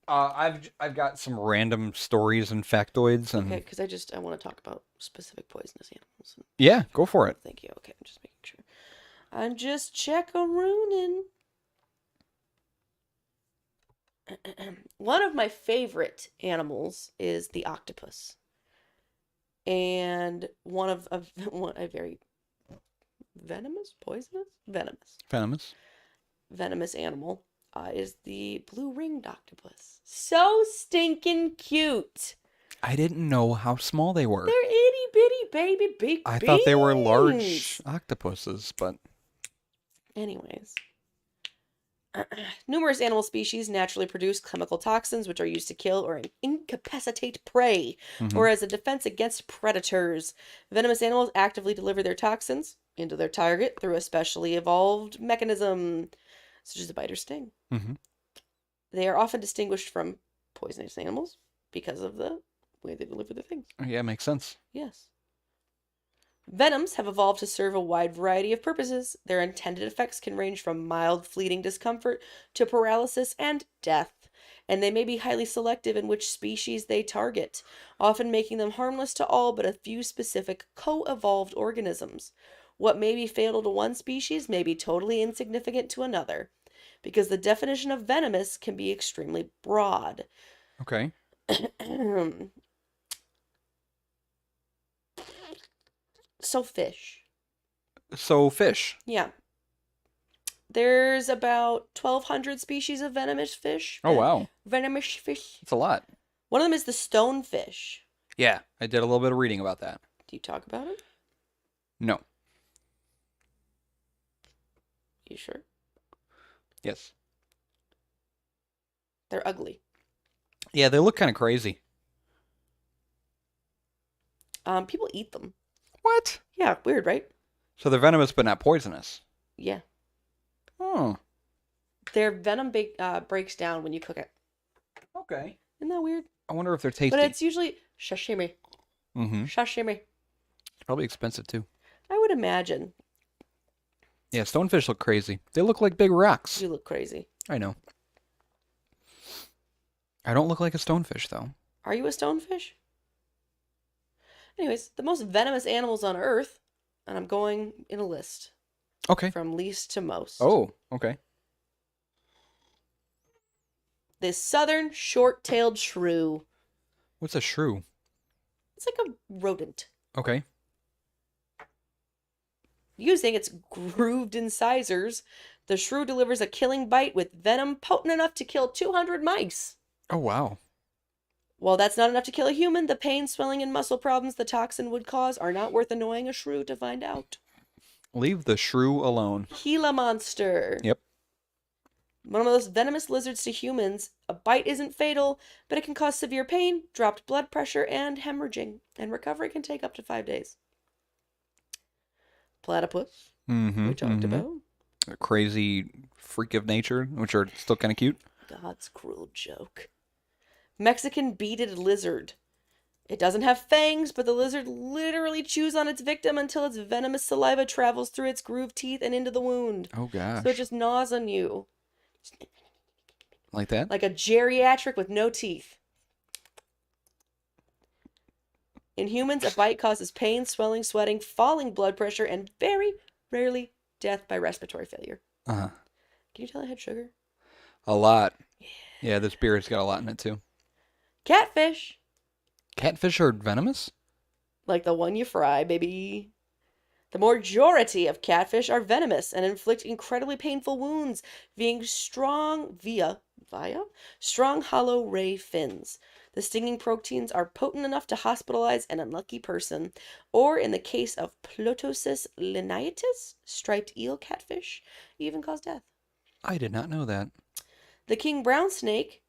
I've got some random stories and factoids. And... Okay, because I want to talk about specific poisonous animals. Yeah, go for it. Thank you. Okay, I'm just making sure. I'm just checkarooning. One of my favorite animals is the octopus. And one a very venomous animal is the blue-ringed octopus. So stinking cute. I didn't know how small they were. They're itty-bitty baby big I thought they were beans. large octopuses, but... Anyways. Numerous animal species naturally produce chemical toxins which are used to kill or incapacitate prey, or as a defense against predators. Venomous animals actively deliver their toxins into their target through a specially evolved mechanism, such as a bite or sting. They are often distinguished from poisonous animals because of the way they deliver the things. Yeah, makes sense. Yes. Venoms have evolved to serve a wide variety of purposes. Their intended effects can range from mild, fleeting discomfort to paralysis and death, and they may be highly selective in which species they target, often making them harmless to all but a few specific co-evolved organisms. What may be fatal to one species may be totally insignificant to another, because the definition of venomous can be extremely broad. Okay. So fish. Yeah. There's about 1,200 species of venomous fish. Oh, wow. Venomous fish. That's a lot. One of them is the stonefish. Yeah, I did a little bit of reading about that. Do you talk about it? No. You sure? Yes. They're ugly. Yeah, they look kind of crazy. People eat them. What? Yeah, weird, right? So they're venomous but not poisonous. Yeah. Oh. Their venom breaks down when you cook it. Okay. Isn't that weird? I wonder if they're tasty. But it's usually sashimi. Mm-hmm. Sashimi. It's probably expensive too. I would imagine. Yeah, stonefish look crazy. They look like big rocks. You look crazy. I know. I don't look like a stonefish though. Are you a stonefish? Anyways, the most venomous animals on Earth, and I'm going in a list. Okay. From least to most. Oh, okay. The southern short-tailed shrew. What's a shrew? It's like a rodent. Okay. Using its grooved incisors, the shrew delivers a killing bite with venom potent enough to kill 200 mice. Oh, wow. While that's not enough to kill a human, the pain, swelling, and muscle problems the toxin would cause are not worth annoying a shrew to find out. Leave the shrew alone. Gila monster. Yep. One of the most venomous lizards to humans. A bite isn't fatal, but it can cause severe pain, dropped blood pressure, and hemorrhaging. And recovery can take up to 5 days. Platypus, Mm-hmm. we talked about. A crazy freak of nature, which are still kind of cute. God's cruel joke. Mexican beaded lizard. It doesn't have fangs, but the lizard literally chews on its victim until its venomous saliva travels through its grooved teeth and into the wound. Oh gosh. So it just gnaws on you. Like that? Like a geriatric with no teeth. In humans, a bite causes pain, swelling, sweating, falling blood pressure, and very rarely death by respiratory failure. Uh-huh. Can you tell I had sugar? A lot. Yeah, this beer has got a lot in it too. Catfish. Catfish are venomous? Like the one you fry, baby. The majority of catfish are venomous and inflict incredibly painful wounds via strong hollow ray fins. The stinging proteins are potent enough to hospitalize an unlucky person, or in the case of Plotosis lineatus, striped eel catfish, even cause death. I did not know that. The king brown snake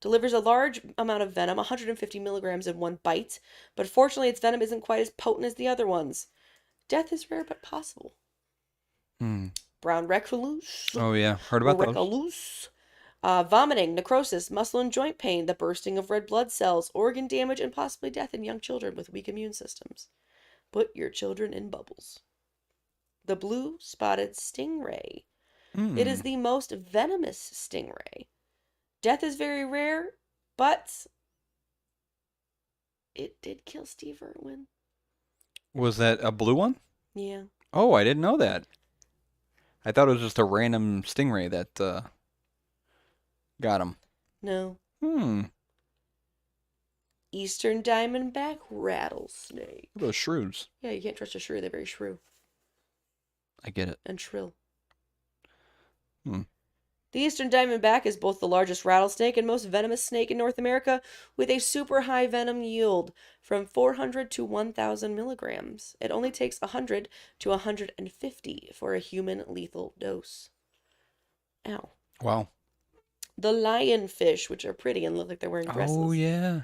delivers a large amount of venom, 150 milligrams in one bite, but fortunately its venom isn't quite as potent as the other ones. Death is rare but possible. Brown recluse. Oh yeah, heard about those. Recluse. Vomiting, necrosis, muscle and joint pain, the bursting of red blood cells, organ damage, and possibly death in young children with weak immune systems. Put your children in bubbles. The blue spotted stingray. It is the most venomous stingray. Death is very rare, but it did kill Steve Irwin. Was that a blue one? Yeah. Oh, I didn't know that. I thought it was just a random stingray that got him. No. Eastern diamondback rattlesnake. Those shrews. Yeah, you can't trust a shrew. They're very shrew. I get it. And shrill. The eastern diamondback is both the largest rattlesnake and most venomous snake in North America, with a super high venom yield from 400 to 1,000 milligrams. It only takes 100 to 150 for a human lethal dose. Ow. Wow. The lionfish, which are pretty and look like they're wearing dresses. Oh, yeah.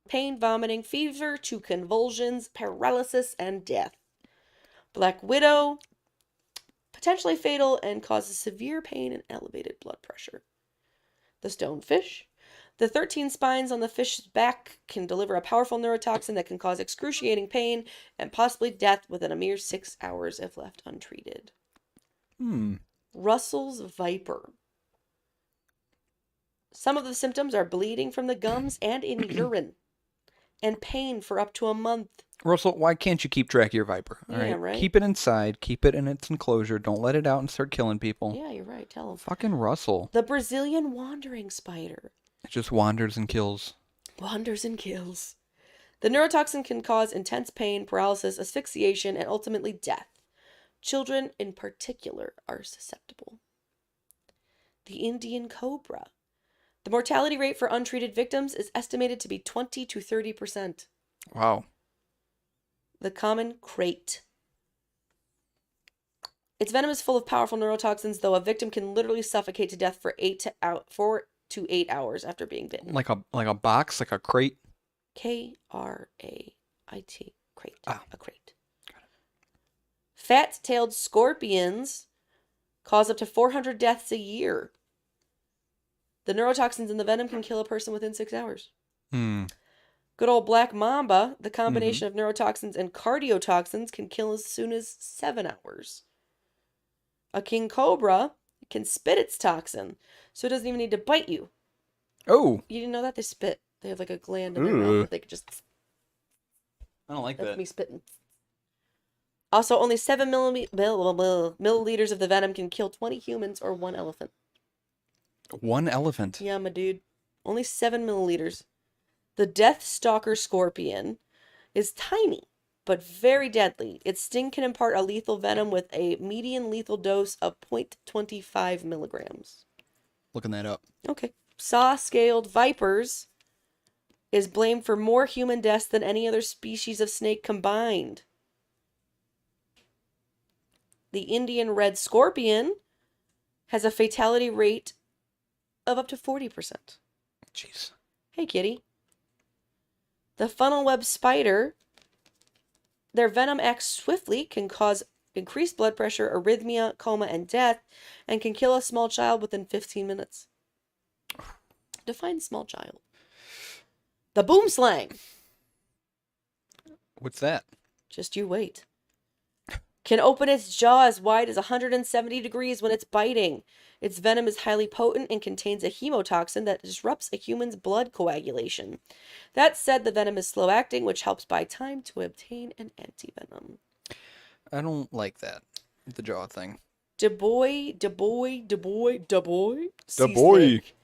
Pain, vomiting, fever to convulsions, paralysis, and death. Black widow, potentially fatal and causes severe pain and elevated blood pressure. The stonefish. The 13 spines on the fish's back can deliver a powerful neurotoxin that can cause excruciating pain and possibly death within a mere 6 hours if left untreated. Russell's viper. Some of the symptoms are bleeding from the gums and in urine, and pain for up to a month. Russell, why can't you keep track of your viper? All Yeah, right. Keep it inside. Keep it in its enclosure. Don't let it out and start killing people. Yeah, you're right. Tell him. Fucking Russell. The Brazilian wandering spider. It just wanders and kills. Wanders and kills. The neurotoxin can cause intense pain, paralysis, asphyxiation, and ultimately death. Children, in particular, are susceptible. The Indian cobra. The mortality rate for untreated victims is estimated to be 20 to 30%. Wow. The common crate. Its venom is full of powerful neurotoxins, though a victim can literally suffocate to death for 4 to 8 hours after being bitten. Like a box, like a crate? Krait. Crate. Ah. A crate. Fat-tailed scorpions cause up to 400 deaths a year. The neurotoxins in the venom can kill a person within 6 hours. Good old black mamba, the combination of neurotoxins and cardiotoxins can kill as soon as 7 hours. A king cobra can spit its toxin, so it doesn't even need to bite you. Oh. You didn't know that? They spit. They have like a gland in their mouth that they could just... I don't like That's that. me spitting. Also, only 7 milliliters of the venom can kill 20 humans or 1 elephant. 1 elephant? Yeah, my dude. Only 7 milliliters. The Death Stalker scorpion is tiny, but very deadly. Its sting can impart a lethal venom with a median lethal dose of 0.25 milligrams. Looking that up. Okay. Saw-scaled vipers is blamed for more human deaths than any other species of snake combined. The Indian red scorpion has a fatality rate of up to 40%. Jeez. Hey, kitty. The funnel web spider Their venom acts swiftly, can cause increased blood pressure, arrhythmia, coma, and death, and can kill a small child within 15 minutes. Define small child. The boom slang. What's that? Just you wait. Can open its jaw as wide as 170 degrees when it's biting. Its venom is highly potent and contains a hemotoxin that disrupts a human's blood coagulation. That said, the venom is slow acting, which helps buy time to obtain an antivenom. I don't like that. The jaw thing. Da boy, sea boy. snake.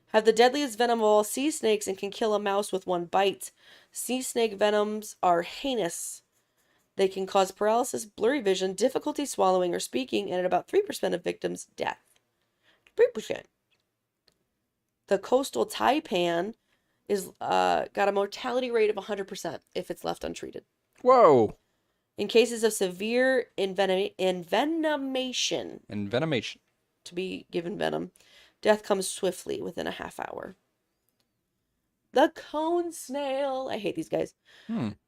Have the deadliest venom of all sea snakes and can kill a mouse with one bite. Sea snake venoms are heinous. They can cause paralysis, blurry vision, difficulty swallowing or speaking, and at about 3% of victims, death. 3%. The coastal taipan is got a mortality rate of 100% if it's left untreated. Whoa. In cases of severe envenomation, to be given venom, death comes swiftly within a half hour. The cone snail. I hate these guys.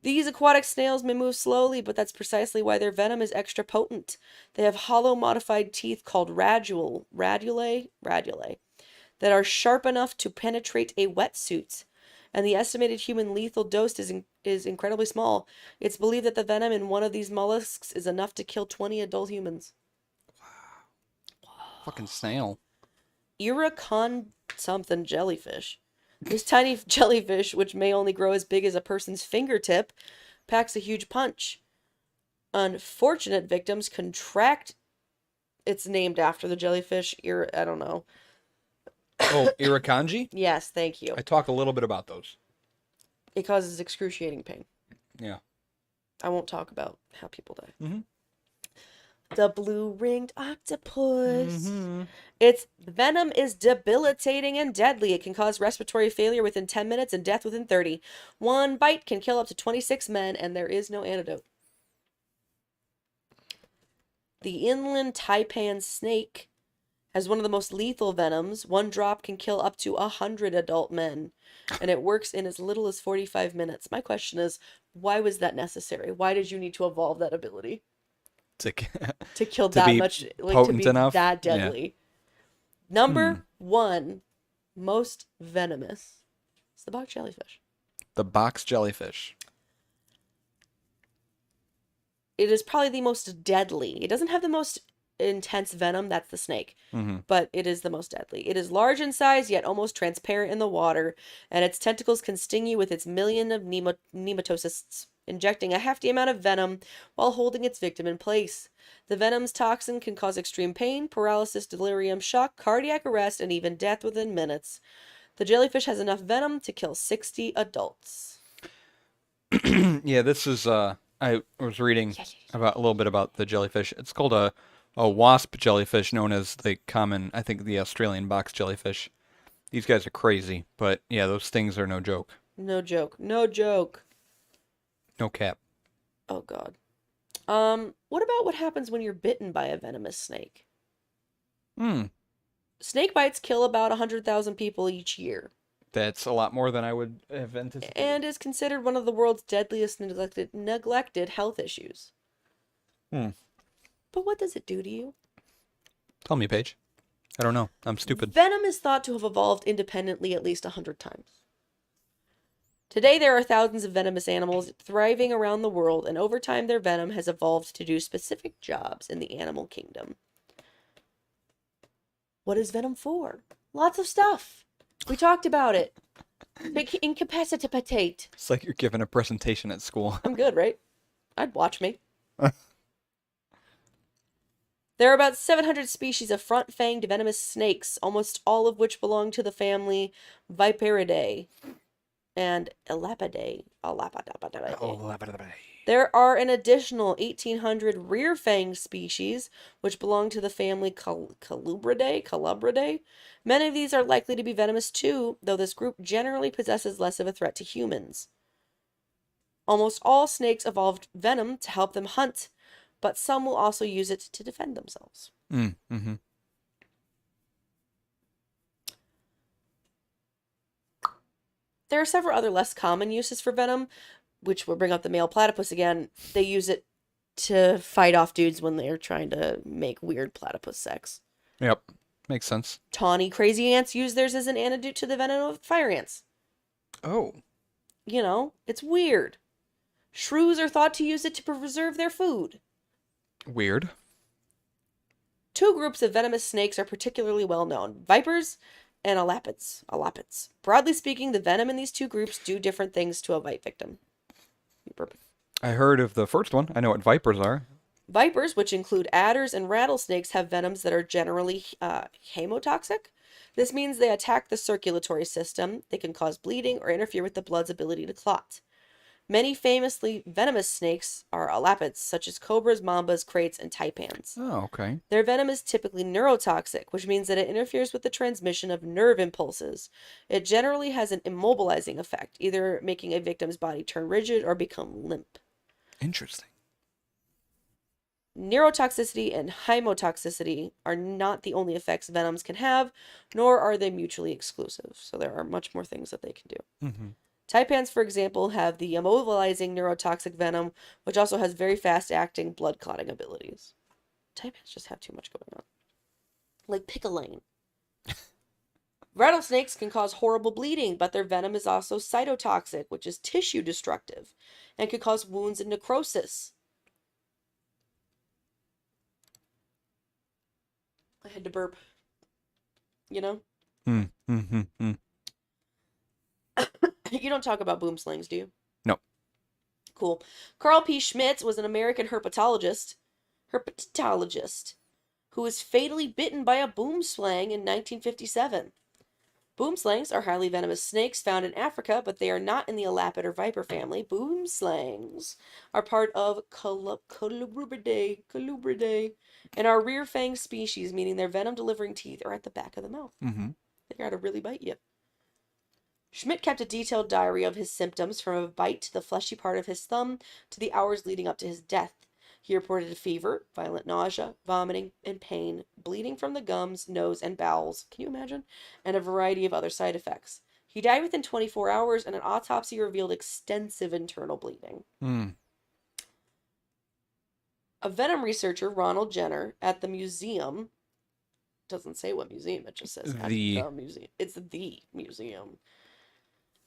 These aquatic snails may move slowly, but that's precisely why their venom is extra potent. They have hollow modified teeth called radulae, that are sharp enough to penetrate a wetsuit. And the estimated human lethal dose is incredibly small. It's believed that the venom in one of these mollusks is enough to kill 20 adult humans. Fucking snail. Iracon something jellyfish. This tiny jellyfish, which may only grow as big as a person's fingertip, packs a huge punch. Unfortunate victims contract. It's named after the jellyfish. I don't know. Oh, irukandji? Yes, thank you. I talk a little bit about those. It causes excruciating pain. Yeah. I won't talk about how people die. Mm-hmm. The blue-ringed octopus. Its venom is debilitating and deadly. It can cause respiratory failure within 10 minutes and death within 30. One bite can kill up to 26 men, and there is no antidote. The inland taipan snake has one of the most lethal venoms. One drop can kill up to 100 adult men, and it works in as little as 45 minutes. My question is, why was that necessary? Why did you need to evolve that ability? To kill that much, like to be enough? that deadly. Yeah. Number 1 most venomous is the box jellyfish. The box jellyfish. It is probably the most deadly. It doesn't have the most intense venom, that's the snake, but it is the most deadly. It is large in size, yet almost transparent in the water, and its tentacles can sting you with its million of nematocysts, injecting a hefty amount of venom while holding its victim in place. The venom's toxin can cause extreme pain, paralysis, delirium, shock, cardiac arrest, and even death within minutes. The jellyfish has enough venom to kill 60 adults. Yeah, this is I was reading about a little bit about the jellyfish. It's called a wasp jellyfish, known as the common, I think, the Australian box jellyfish. These guys are crazy, but yeah, those things are no joke. No joke. No joke. No cap. Oh, God. What about what happens when you're bitten by a venomous snake? Snake bites kill about 100,000 people each year. That's a lot more than I would have anticipated. And is considered one of the world's deadliest neglected health issues. But what does it do to you? Tell me, Paige. I don't know. I'm stupid. Venom is thought to have evolved independently at least 100 times. Today, there are thousands of venomous animals thriving around the world, and over time, their venom has evolved to do specific jobs in the animal kingdom. What is venom for? Lots of stuff. We talked about it. Incapacitate. It's like you're giving a presentation at school. I'm good, right? I'd watch me. There are about 700 species of front-fanged venomous snakes, almost all of which belong to the family Viperidae and Elapidae. There are an additional 1,800 rear-fanged species, which belong to the family Colubridae. Many of these are likely to be venomous too, though this group generally possesses less of a threat to humans. Almost all snakes evolved venom to help them hunt, but some will also use it to defend themselves. There are several other less common uses for venom, which will bring up the male platypus again, they use it to fight off dudes when they're trying to make weird platypus sex. Yep. Makes sense. Tawny crazy ants use theirs as an antidote to the venom of fire ants. Oh. You know, it's weird. Shrews are thought to use it to preserve their food. Weird. Two groups of venomous snakes are particularly well known: vipers and elapids. Broadly speaking, the venom in these two groups do different things to a bite victim. I heard of the first one. I know what vipers are. Vipers, which include adders and rattlesnakes, have venoms that are generally hemotoxic. This means they attack the circulatory system. They can cause bleeding or interfere with the blood's ability to clot. Many famously venomous snakes are elapids, such as cobras, mambas, kraits, and taipans. Oh, okay. Their venom is typically neurotoxic, which means that it interferes with the transmission of nerve impulses. It generally has an immobilizing effect, either making a victim's body turn rigid or become limp. Interesting. Neurotoxicity and hymotoxicity are not the only effects venoms can have, nor are they mutually exclusive. So there are much more things that they can do. Mm-hmm. Taipans, for example, have the immobilizing neurotoxic venom, which also has very fast-acting blood clotting abilities. Taipans just have too much going on. Like Picolane. Rattlesnakes can cause horrible bleeding, but their venom is also cytotoxic, which is tissue destructive, and can cause wounds and necrosis. I had to burp. You know? Mm-hmm. You don't talk about boom slings, do you? No. Cool. Carl P. Schmitz was an American herpetologist who was fatally bitten by a boom slang in 1957. Boom slangs are highly venomous snakes found in Africa, but they are not in the elapid or viper family. Boom slangs are part of Colubridae and are rear fang species, meaning their venom-delivering teeth are at the back of the mouth. Mm-hmm. They gotta really bite you. Schmidt kept a detailed diary of his symptoms from a bite to the fleshy part of his thumb to the hours leading up to his death. He reported a fever, violent nausea, vomiting, and pain, bleeding from the gums, nose, and bowels. Can you imagine? And a variety of other side effects. He died within 24 hours, and an autopsy revealed extensive internal bleeding. Mm. A venom researcher, Ronald Jenner, at the museum, doesn't say what museum, it just says at the museum. It's the museum.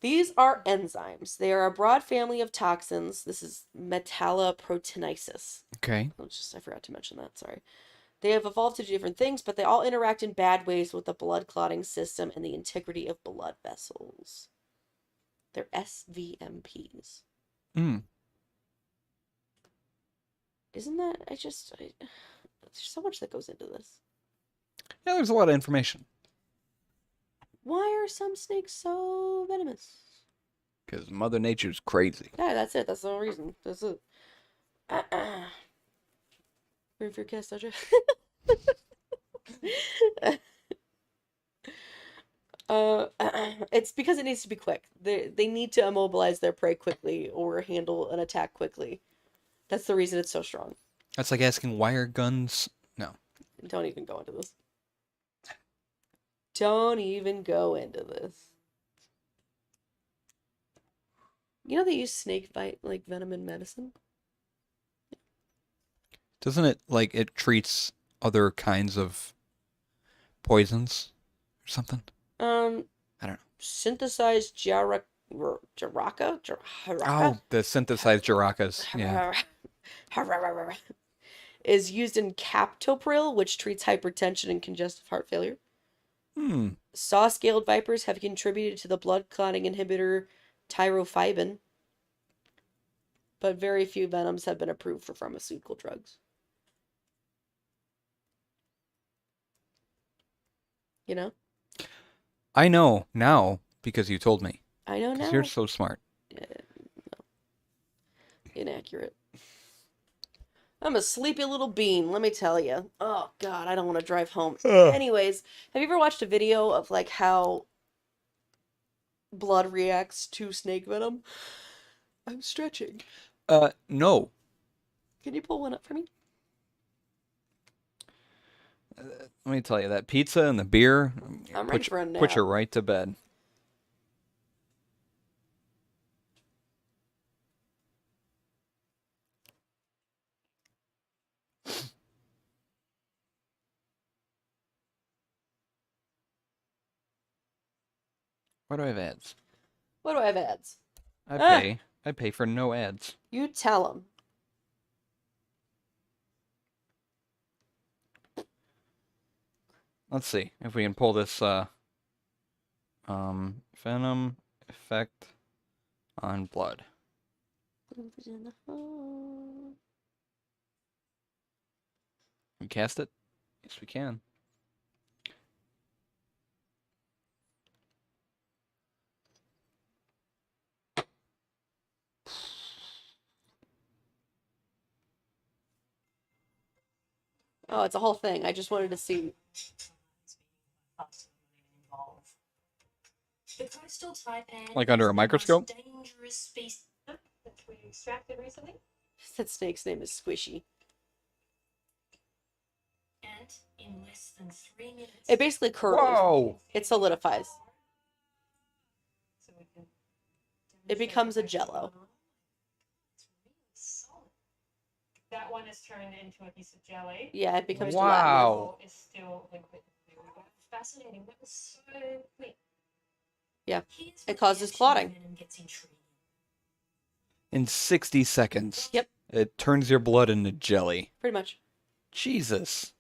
These are enzymes. They are a broad family of toxins. This is metalloproteinases. Okay. I forgot to mention that, sorry. They have evolved to do different things, but they all interact in bad ways with the blood clotting system and the integrity of blood vessels. They're SVMPs. Mm. Isn't that, there's so much that goes into this. Yeah, there's a lot of information. Why are some snakes so venomous? Because Mother Nature's crazy. Yeah, that's it. That's the only reason. That's it. Room for your kiss, don't you? It's because it needs to be quick. They need to immobilize their prey quickly or handle an attack quickly. That's the reason it's so strong. That's like asking why are guns... No. Don't even go into this. Don't even go into this. You know they use snake bite like venom in medicine? Doesn't it, like, it treats other kinds of poisons or something? I don't know. Synthesized Jaraka? Oh, the synthesized Jaracas. Yeah. Is used in captopril, which treats hypertension and congestive heart failure. Saw-scaled vipers have contributed to the blood clotting inhibitor tyrofibin, but very few venoms have been approved for pharmaceutical drugs. You know? I know now because you told me. I know now. You're so smart. No. Inaccurate. I'm a sleepy little bean, let me tell you. Oh, God, I don't want to drive home. Anyways, have you ever watched a video of, like, how blood reacts to snake venom? I'm stretching. No. Can you pull one up for me? Let me tell you, that pizza and the beer I'm ready for a nap. Put you right to bed. Why do I have ads? What do I have ads? I pay for no ads. You tell them. Let's see if we can pull this venom effect on blood. We cast it? Yes, we can. Oh, it's a whole thing. I just wanted to see. The coastal taipan Like under is a the microscope? most dangerous species that we extracted recently. That snake's name is Squishy. And in less than 3 minutes. It basically curdles. Whoa! It solidifies. So we can It becomes a jello. It's really solid. That one is turned into a piece of jelly. Yeah, it becomes Wow. Is still liquid. Fascinating. That was so quick. Yeah, Here's it where causes the clotting. action venom gets intriguing. In 60 seconds. Yep. It turns your blood into jelly. Pretty much. Jesus.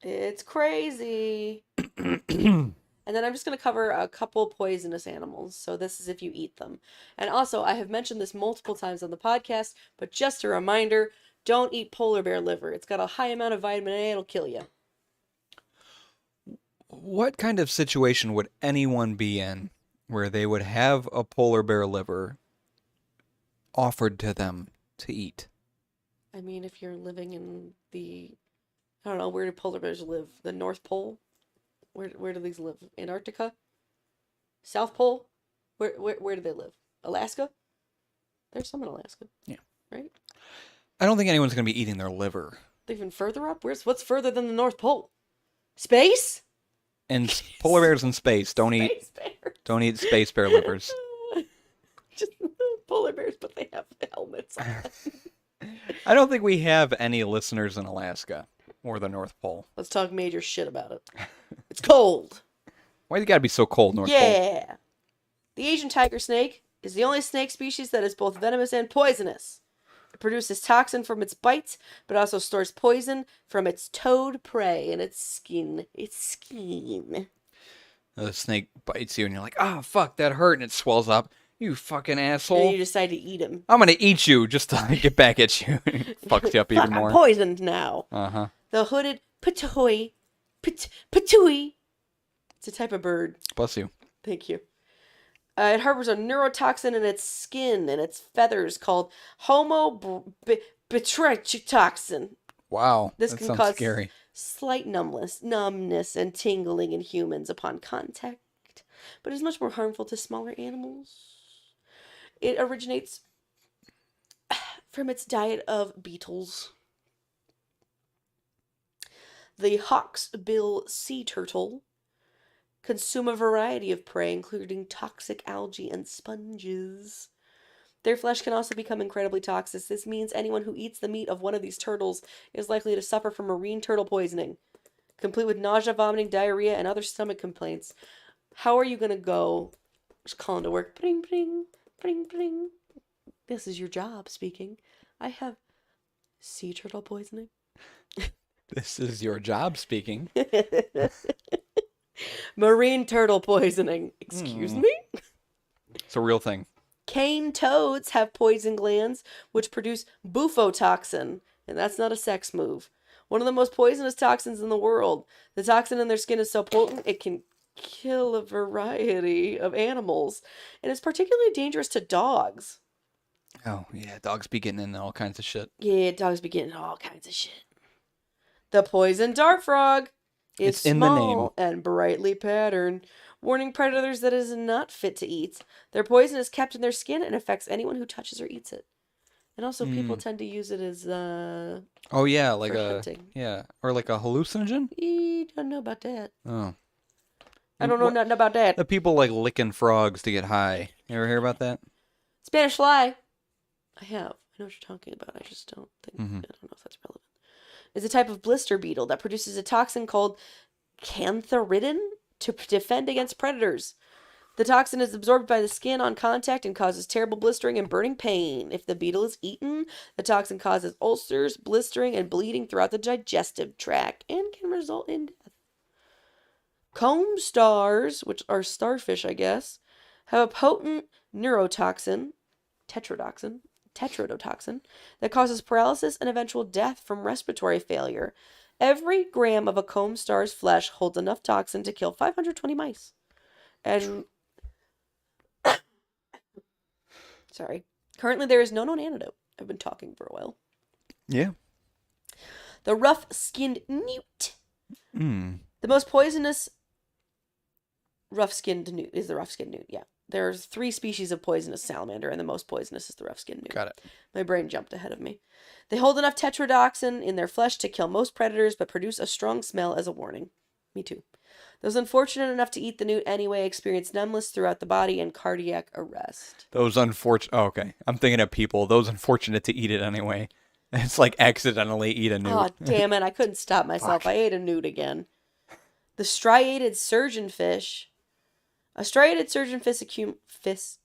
It's crazy. And then I'm just going to cover a couple poisonous animals. So this is if you eat them. And also, I have mentioned this multiple times on the podcast, but just a reminder, don't eat polar bear liver. It's got a high amount of vitamin A. It'll kill you. What kind of situation would anyone be in where they would have a polar bear liver offered to them to eat? I mean, if you're living in the, I don't know, where do polar bears live? The North Pole? Where do these live? Antarctica? South Pole? Where do they live? Alaska? There's some in Alaska. Yeah. Right? I don't think anyone's going to be eating their liver. Even further up? What's further than the North Pole? Space? And polar bears in space don't Space bears. don't eat space bear livers. Just polar bears, but they have helmets on. I don't think we have any listeners in Alaska or the North Pole. Let's talk major shit about it. It's cold. Why's it got to be so cold, North Pole? Yeah. The Asian tiger snake is the only snake species that is both venomous and poisonous. It produces toxin from its bites, but also stores poison from its toad prey in its skin. The snake bites you and you're like, oh, fuck, that hurt. And it swells up. You fucking And asshole. you decide to eat him. I'm going to eat you just to get back at you. Fucks you up even Fuck, more. I'm poisoned now. Uh-huh. The hooded patooey. Patooey. It's a type of bird. Bless you. Thank you. It harbors a neurotoxin in its skin and its feathers called homobotritoxin. Wow. This that can sounds cause scary. slight numbness and tingling in humans upon contact, but is much more harmful to smaller animals. It originates from its diet of beetles. The hawksbill sea turtle consume a variety of prey, including toxic algae and sponges. Their flesh can also become incredibly toxic. This means anyone who eats the meat of one of these turtles is likely to suffer from marine turtle poisoning, complete with nausea, vomiting, diarrhea, and other stomach complaints. How are you going to go just calling to work? Bring, bring, bring, bring. This is your job speaking. I have sea turtle poisoning. This is your job speaking. Marine turtle poisoning. Excuse me? It's a real thing. Cane toads have poison glands which produce bufotoxin, and that's not a sex move. One of the most poisonous toxins in the world. The toxin in their skin is so potent it can kill a variety of animals, and it's particularly dangerous to dogs. Oh, yeah. Dogs be getting into all kinds of shit. Yeah, dogs be getting all kinds of shit. The poison dart frog is It's in the name. small and brightly patterned, warning predators that it is not fit to eat. Their poison is kept in their skin and affects anyone who touches or eats it. And also, people tend to use it as Oh, yeah. Like for a. hunting. Yeah. Or like a hallucinogen? Don't know about that. Oh. I don't know nothing about that. The people like licking frogs to get high. You ever hear about that? Spanish fly. I have. I know what you're talking about. I just don't think. I don't know if that's relevant. Is a type of blister beetle that produces a toxin called cantharidin. to defend against predators. The toxin is absorbed by the skin on contact and causes terrible blistering and burning pain. If the beetle is eaten, the toxin causes ulcers, blistering, and bleeding throughout the digestive tract and can result in death. Comb stars, which are starfish, I guess, have a potent neurotoxin, tetrodotoxin, that causes paralysis and eventual death from respiratory failure. Every gram of a comb star's flesh holds enough toxin to kill 520 mice. And sorry. Currently, there is no known antidote. I've been talking for a while. Yeah. The rough-skinned newt. Mm. The most poisonous rough-skinned newt is the rough-skinned newt, yeah. There's 3 species of poisonous salamander, and the most poisonous is the rough-skinned newt. Got it. My brain jumped ahead of me. They hold enough tetrodotoxin in their flesh to kill most predators, but produce a strong smell as a warning. Me too. Those unfortunate enough to eat the newt anyway experience numbness throughout the body and cardiac arrest. Those unfortunate... Oh, okay. I'm thinking of people. Those unfortunate to eat it anyway. It's like accidentally eat a newt. Oh, damn it. I couldn't stop myself. Fuck. I ate a newt again. The striated surgeonfish. A striated fish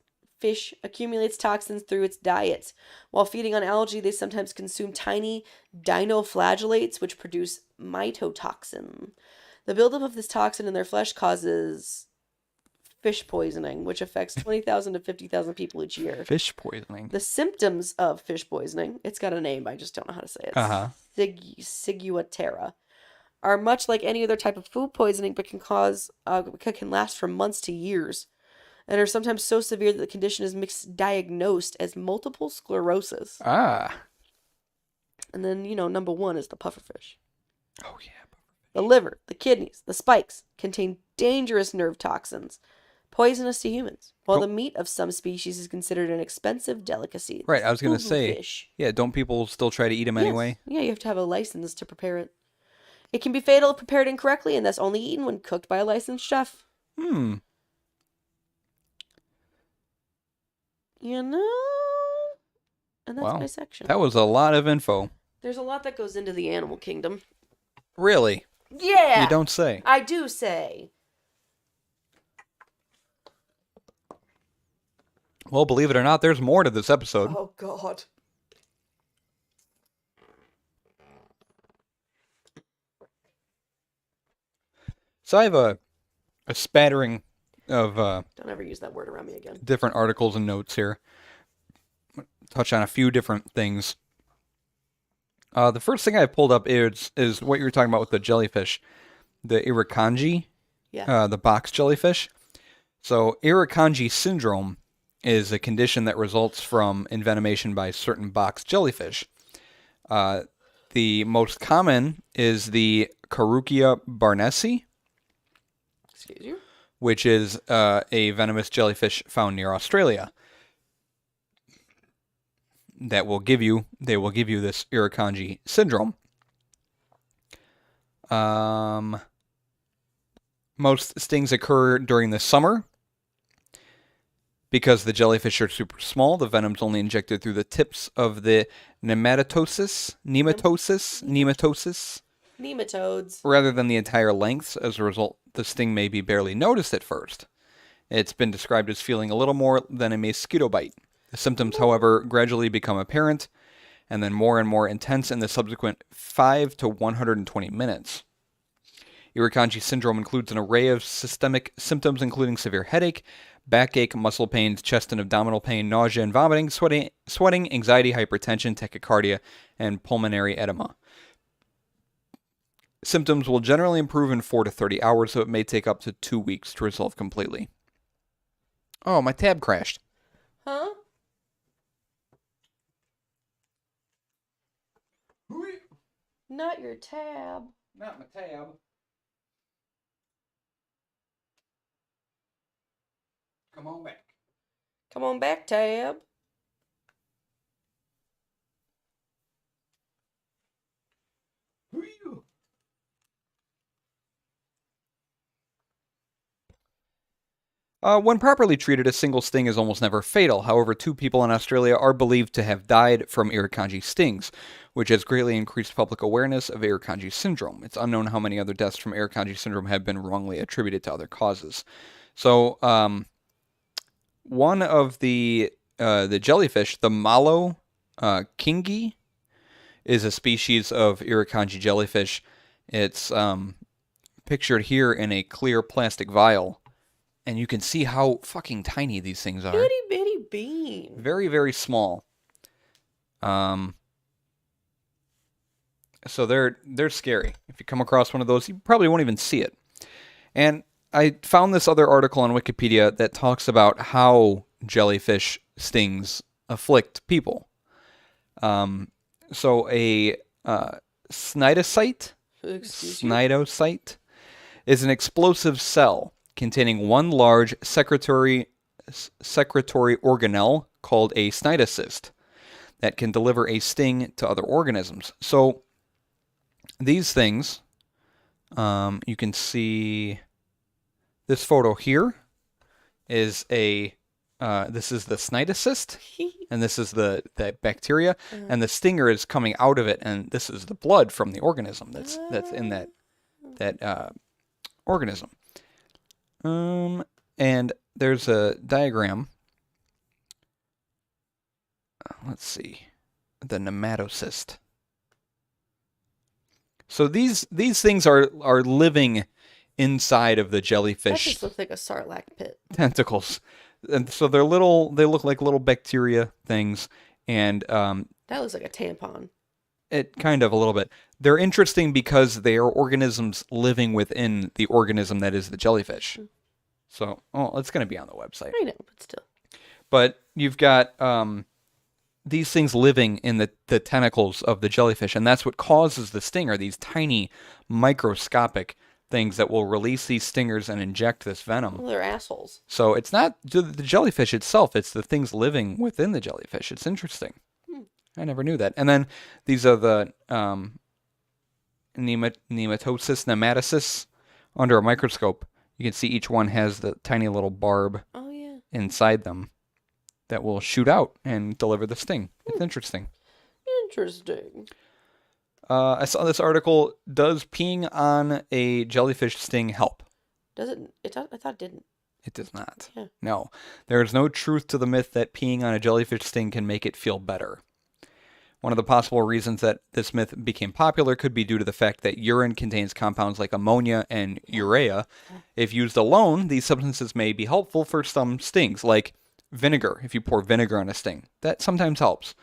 accumulates toxins through its diet. While feeding on algae, they sometimes consume tiny dinoflagellates, which produce mycotoxin. The buildup of this toxin in their flesh causes fish poisoning, which affects 20,000 to 50,000 people each year. Fish poisoning. The symptoms of fish poisoning, it's got a name, I just don't know how to say it. Ciguatera, are much like any other type of food poisoning, but can last for months to years, and are sometimes so severe that the condition is misdiagnosed as multiple sclerosis. Ah. And then, number 1 is the pufferfish. Oh, yeah. The liver, the kidneys, the spikes contain dangerous nerve toxins, poisonous to humans, while the meat of some species is considered an expensive delicacy. Right, I was going to say, fish. Yeah, don't people still try to eat them anyway? Yeah, you have to have a license to prepare it. It can be fatal if prepared incorrectly and thus only eaten when cooked by a licensed chef. Hmm. And that's my section. That was a lot of info. There's a lot that goes into the animal kingdom. Really? Yeah! You don't say. I do say. Well, believe it or not, there's more to this episode. Oh, God. So I have a spattering of Don't ever use that word around me again. different articles and notes here. Touch on a few different things. The first thing I pulled up is what you were talking about with the jellyfish, the irukandji, the box jellyfish. So irukandji syndrome is a condition that results from envenomation by certain box jellyfish. The most common is the Carukia barnesi, Excuse you? which is a venomous jellyfish found near Australia. They will give you this irukandji syndrome. Most stings occur during the summer. Because the jellyfish are super small, the venom's only injected through the tips of the nematodes, rather than the entire lengths. As a result, the sting may be barely noticed at first. It's been described as feeling a little more than a mosquito bite. The symptoms, however, gradually become apparent, and then more and more intense in the subsequent 5 to 120 minutes. Irukandji syndrome includes an array of systemic symptoms, including severe headache, backache, muscle pains, chest and abdominal pain, nausea and vomiting, sweating, anxiety, hypertension, tachycardia, and pulmonary edema. Symptoms will generally improve in 4 to 30 hours, so it may take up to 2 weeks to resolve completely. Oh, my tab crashed. Huh? Not your tab. Not my tab. Come on back. Come on back, tab. When properly treated, a single sting is almost never fatal. However, 2 people in Australia are believed to have died from Irukandji stings, which has greatly increased public awareness of Irukandji syndrome. It's unknown how many other deaths from Irukandji syndrome have been wrongly attributed to other causes. So, one of the jellyfish, the Malo kingi, is a species of Irukandji jellyfish. It's pictured here in a clear plastic vial. And you can see how fucking tiny these things are. Itty bitty bean. Very, very small. So they're scary. If you come across one of those, you probably won't even see it. And I found this other article on Wikipedia that talks about how jellyfish stings afflict people. So a cnidocyte is an explosive cell containing one large secretory organelle called a cnidocyst that can deliver a sting to other organisms. So these things, you can see this photo here is this is the cnidocyst, and this is the bacteria, and the stinger is coming out of it, and this is the blood from the organism that's in that organism. And there's a diagram. Let's see, the nematocyst. So these things are living inside of the That jellyfish just looks like a sarlacc pit. tentacles, and so they're little. They look like little bacteria things, and That looks like a tampon. it kind of a little bit. They're interesting because they are organisms living within the organism that is the jellyfish. So, it's going to be on the website. I know, but still. But you've got these things living in the tentacles of the jellyfish, and that's what causes the sting, are these tiny microscopic things that will release these stingers and inject this venom. Well, they're assholes. So it's not the jellyfish itself, it's the things living within the jellyfish. It's interesting. I never knew that. And then these are the nematocysts under a microscope. You can see each one has the tiny little barb inside them that will shoot out and deliver the sting. It's interesting. Interesting. I saw this article. Does peeing on a jellyfish sting help? Does it? I thought it didn't. It does not. Yeah. No. There is no truth to the myth that peeing on a jellyfish sting can make it feel better. One of the possible reasons that this myth became popular could be due to the fact that urine contains compounds like ammonia and urea. If used alone, these substances may be helpful for some stings, like vinegar. If you pour vinegar on a sting, that sometimes helps.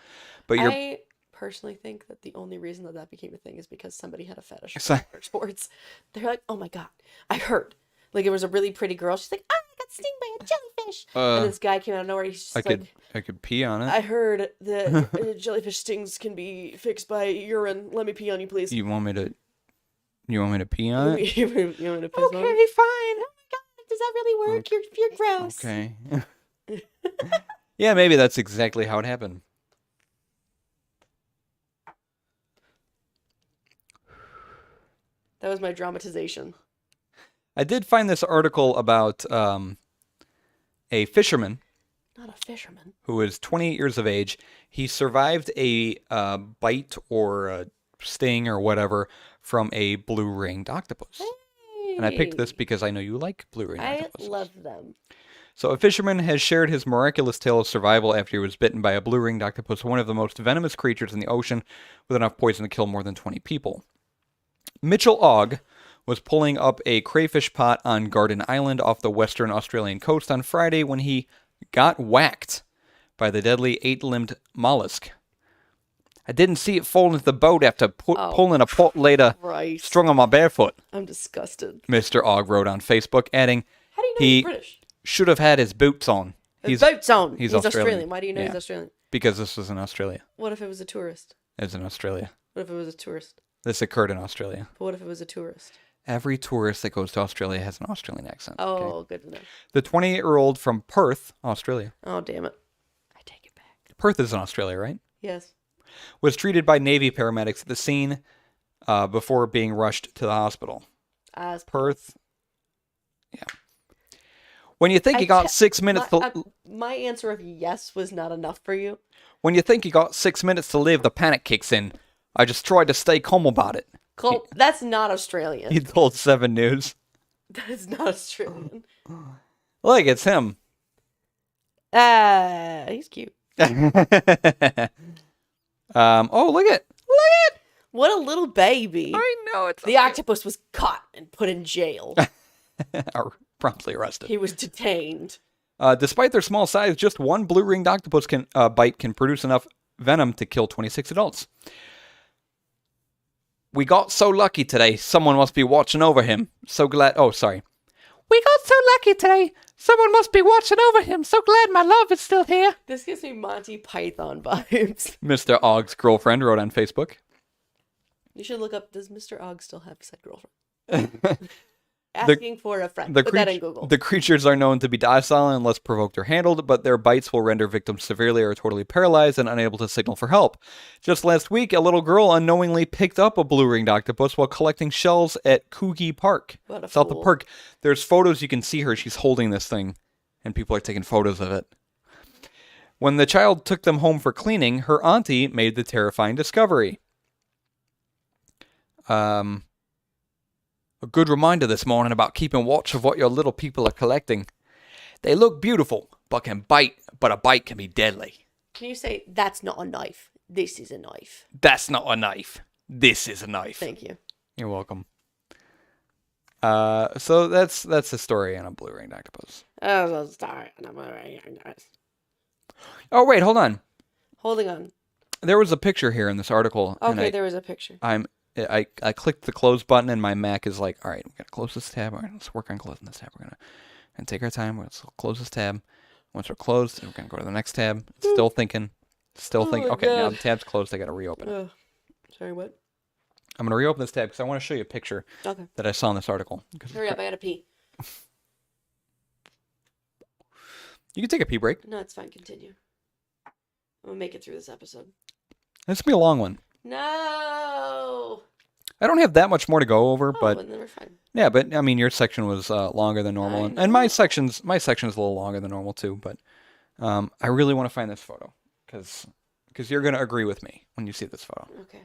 But I personally think that the only reason that became a thing is because somebody had a fetish for water sports. They're like, oh my god, I heard. Like, it was a really pretty girl. She's like, I got stung by a jellyfish. And this guy came out of nowhere. He's just I could pee on it. I heard that jellyfish stings can be fixed by urine. Let me pee on you, please. You want me to pee on it? You want me to piss on Okay, you? fine. Oh my god, does that really work? You're gross. Okay. Yeah, maybe that's exactly how it happened. That was my dramatization. I did find this article about a fisherman Not a fisherman. who is 28 years of age. He survived a bite or a sting or whatever from a blue-ringed octopus. And I picked this because I know you like blue-ringed octopuses. I love them. So a fisherman has shared his miraculous tale of survival after he was bitten by a blue-ringed octopus, one of the most venomous creatures in the ocean, with enough poison to kill more than 20 people. Mitchell Ogg was pulling up a crayfish pot on Garden Island off the western Australian coast on Friday when he got whacked by the deadly 8-limbed mollusk. I didn't see it fall into the boat after pulling a pot later strung on my barefoot. I'm disgusted. Mr. Ogg wrote on Facebook, adding, How do you know he he's British? should have had his boots on. His boots on. He's Australian. Australian. Why do you know Yeah. he's Australian? Because this was in Australia. What if it was a tourist? It was in Australia. What if it was a tourist? This occurred in Australia. But what if it was a tourist? Every tourist that goes to Australia has an Australian accent. Oh, okay? good to know. The 28-year-old from Perth, Australia. Oh, damn it. I take it back. Perth is in Australia, right? Yes. Was treated by Navy paramedics at the scene before being rushed to the hospital. As Perth. Yeah. When you think you got 6 minutes My answer of yes was not enough for you. when you think you got 6 minutes to live, the panic kicks in. I just tried to stay calm about it. Cole, that's not Australian. He told 7 News. That is not Australian. Look, it's him. He's cute. Oh, look at. What a little baby. I know it's The octopus was caught and put in jail. or promptly arrested. He was detained. Despite their small size, just one blue-ringed octopus bite can produce enough venom to kill 26 adults. We got so lucky today. Someone must be watching over him. So glad. Oh, sorry. We got so lucky today. Someone must be watching over him. So glad my love is still here. This gives me Monty Python vibes. Mr. Ogg's girlfriend wrote on Facebook. You should look up, does Mr. Ogg still have said girlfriend? Asking for a friend. Put that in Google. The creatures are known to be docile unless provoked or handled, but their bites will render victims severely or totally paralyzed and unable to signal for help. Just last week, a little girl unknowingly picked up a blue-ringed octopus while collecting shells at Coogee Park, What a south fool. of Park. There's photos, you can see her. She's holding this thing, and people are taking photos of it. When the child took them home for cleaning, her auntie made the terrifying discovery. A good reminder this morning about keeping watch of what your little people are collecting. They look beautiful, but can bite, but a bite can be deadly. Can you say, that's not a knife. This is a knife. That's not a knife. This is a knife. Thank you. You're welcome. So that's the story on a blue-ringed octopus. Oh, wait, hold on. Holding on. There was a picture here in this article. and Okay, there was a picture. I clicked the close button and my Mac is like, all right, we gotta close this tab. All right, let's work on closing this tab. We're gonna take our time. Let's close this tab. Once we're closed, we're gonna go to the next tab. It's still thinking. my Okay, now God. the tab's closed. I gotta reopen it. Sorry, what? I'm gonna reopen this tab because I want to show you a picture Okay. that I saw in this article. Hurry up, I gotta pee. You can take a pee break. No, it's fine, continue. I'm gonna make it through this episode. This will be a long one. No! I don't have that much more to go over, Oh, but well, then we're fine. yeah, but I mean, your section was longer than normal, I and my know. section's a little longer than normal too. But I really want to find this photo because you're gonna agree with me when you see this photo. Okay.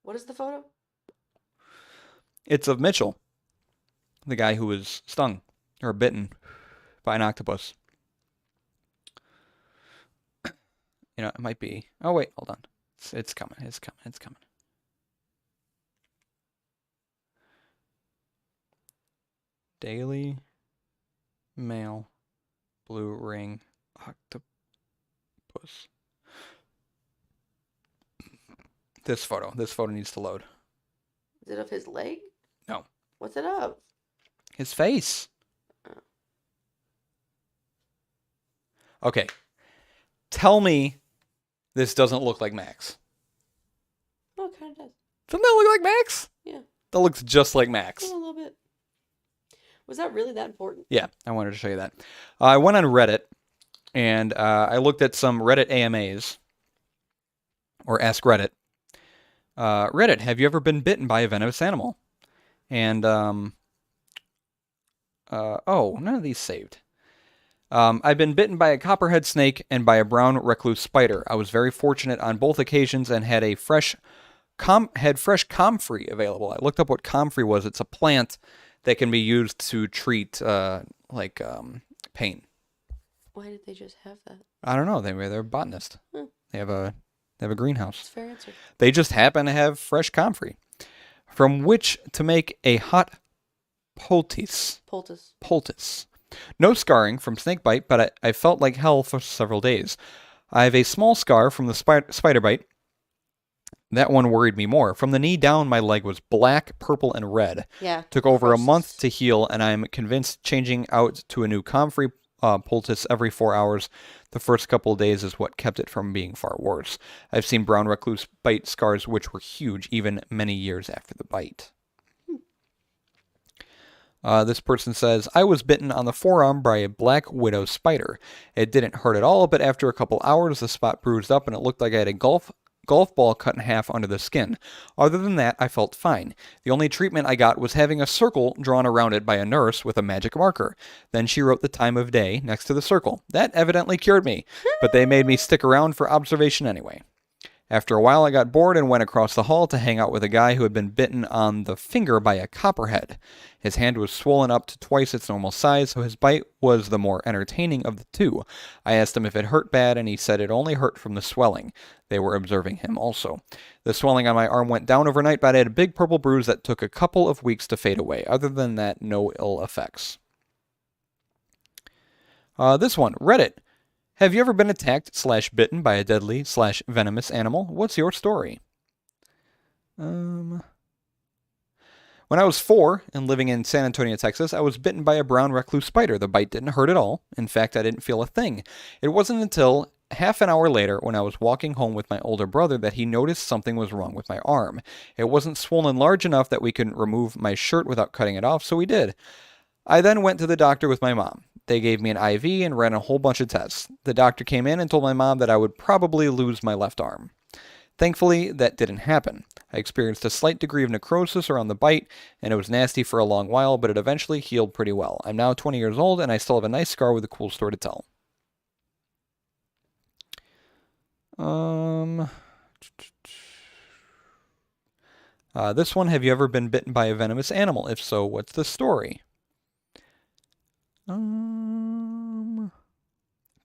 What is the photo? It's of Mitchell, the guy who was stung or bitten by an octopus. You know, it might be. Oh wait, hold on. It's coming. It's coming. It's coming. Daily Mail blue ring octopus. This photo needs to load. Is it of his leg? No. What's it of? His face. Okay. Tell me this doesn't look like Max. Oh, it kind of does. Doesn't that look like Max? Yeah. That looks just like Max. A little bit. Was that really that important? Yeah, I wanted to show you that. I went on Reddit, and I looked at some Reddit AMAs, or Ask Reddit. Reddit, have you ever been bitten by a venomous animal? And, oh, none of these saved. I've been bitten by a copperhead snake and by a brown recluse spider. I was very fortunate on both occasions and had a fresh comfrey available. I looked up what comfrey was. It's a plant that can be used to treat pain. Why did they just have that? I don't know. They're a botanist. Hmm. They have a greenhouse. That's a fair answer. They just happen to have fresh comfrey, from which to make a hot poultice. Poultice. No scarring from snake bite, but I felt like hell for several days. I have a small scar from the spider bite. That one worried me more. From the knee down, my leg was black, purple, and red. Yeah. Took over gross. a month to heal, and I'm convinced changing out to a new comfrey poultice every 4 hours the first couple of days is what kept it from being far worse. I've seen brown recluse bite scars which were huge even many years after the bite. This person says, I was bitten on the forearm by a black widow spider. It didn't hurt at all, but after a couple hours, the spot bruised up and it looked like I had a golf golf ball cut in half under the skin. Other than that, I felt fine. The only treatment I got was having a circle drawn around it by a nurse with a magic marker. Then she wrote the time of day next to the circle. That evidently cured me, but they made me stick around for observation anyway. After a while, I got bored and went across the hall to hang out with a guy who had been bitten on the finger by a copperhead. His hand was swollen up to twice its normal size, so his bite was the more entertaining of the two. I asked him if it hurt bad, and he said it only hurt from the swelling. They were observing him also. The swelling on my arm went down overnight, but I had a big purple bruise that took a couple of weeks to fade away. Other than that, no ill effects. This one, Reddit. Have you ever been attacked/bitten by a deadly/venomous animal? What's your story? When I was 4 and living in San Antonio, Texas, I was bitten by a brown recluse spider. The bite didn't hurt at all. In fact, I didn't feel a thing. It wasn't until half an hour later when I was walking home with my older brother that he noticed something was wrong with my arm. It wasn't swollen large enough that we could remove my shirt without cutting it off, so we did. I then went to the doctor with my mom. They gave me an IV and ran a whole bunch of tests. The doctor came in and told my mom that I would probably lose my left arm. Thankfully, that didn't happen. I experienced a slight degree of necrosis around the bite, and it was nasty for a long while, but it eventually healed pretty well. I'm now 20 years old, and I still have a nice scar with a cool story to tell. This one, have you ever been bitten by a venomous animal? If so, what's the story?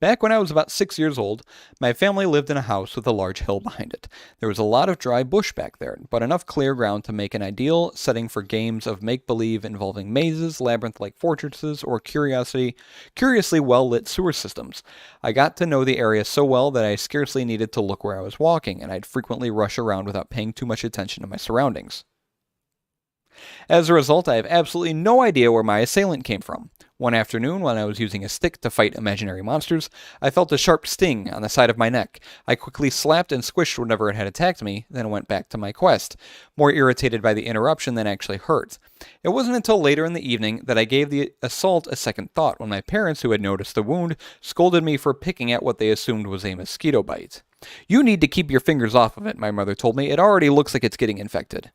Back when I was about 6 years old, my family lived in a house with a large hill behind it. There was a lot of dry bush back there, but enough clear ground to make an ideal setting for games of make-believe involving mazes, labyrinth-like fortresses, or curiously well-lit sewer systems. I got to know the area so well that I scarcely needed to look where I was walking, and I'd frequently rush around without paying too much attention to my surroundings. As a result, I have absolutely no idea where my assailant came from. One afternoon, when I was using a stick to fight imaginary monsters, I felt a sharp sting on the side of my neck. I quickly slapped and squished whatever it had attacked me, then went back to my quest, more irritated by the interruption than actually hurt. It wasn't until later in the evening that I gave the assault a second thought, when my parents, who had noticed the wound, scolded me for picking at what they assumed was a mosquito bite. "You need to keep your fingers off of it," my mother told me. "It already looks like it's getting infected."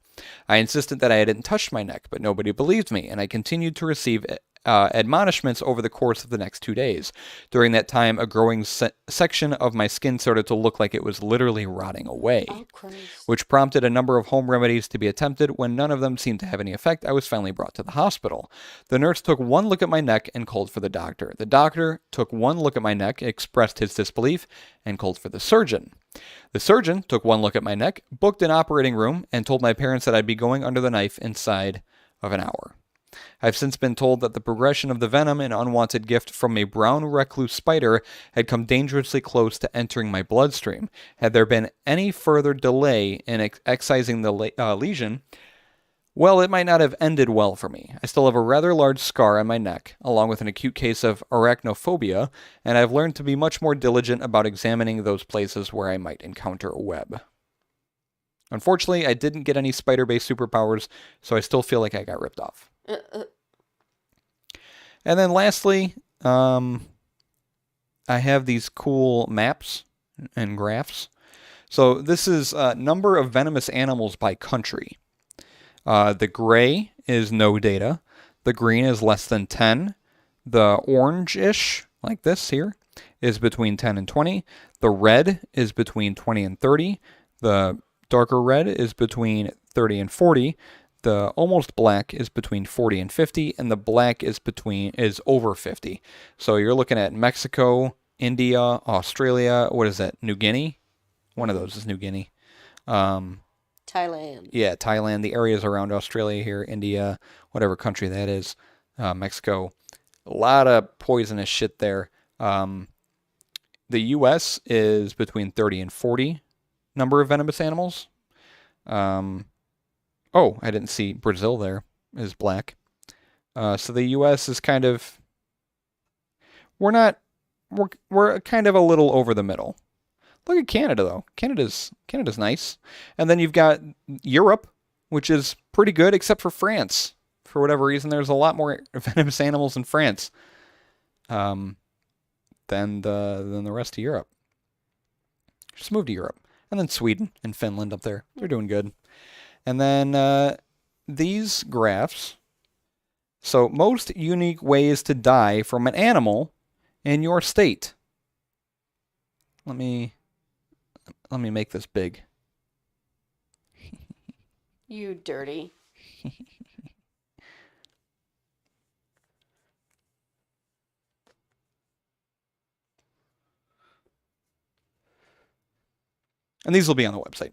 I insisted that I hadn't touched my neck, but nobody believed me, and I continued to receive admonishments over the course of the next 2 days. During that time, a growing section of my skin started to look like it was literally rotting away, which prompted a number of home remedies to be attempted. When none of them seemed to have any effect, I was finally brought to the hospital. The nurse took one look at my neck and called for the doctor. The doctor took one look at my neck, expressed his disbelief, and called for the surgeon. The surgeon took one look at my neck, booked an operating room, and told my parents that I'd be going under the knife inside of an hour. I've since been told that the progression of the venom, an unwanted gift from a brown recluse spider, had come dangerously close to entering my bloodstream. Had there been any further delay in excising the lesion, well, it might not have ended well for me. I still have a rather large scar on my neck, along with an acute case of arachnophobia, and I've learned to be much more diligent about examining those places where I might encounter a web. Unfortunately, I didn't get any spider-based superpowers, so I still feel like I got ripped off. And then lastly, I have these cool maps and graphs. So this is number of venomous animals by country. The gray is no data. The green is less than 10. The orange-ish, like this here, is between 10 and 20. The red is between 20 and 30. The darker red is between 30 and 40. The almost black is between 40 and 50, and the black is over 50. So you're looking at Mexico, India, Australia. What is that? New Guinea? One of those is New Guinea. Thailand. Yeah, Thailand. The areas around Australia here, India, whatever country that is, Mexico. A lot of poisonous shit there. The U.S. is between 30 and 40 number of venomous animals. Oh, I didn't see Brazil there is black. So the U.S. is kind of, we're kind of a little over the middle. Look at Canada though. Canada's nice. And then you've got Europe, which is pretty good, except for France. For whatever reason, there's a lot more venomous animals in France than the rest of Europe. Just move to Europe. And then Sweden and Finland up there. They're doing good. And then these graphs. So most unique ways to die from an animal in your state. Let me make this big. You dirty. And these will be on the website.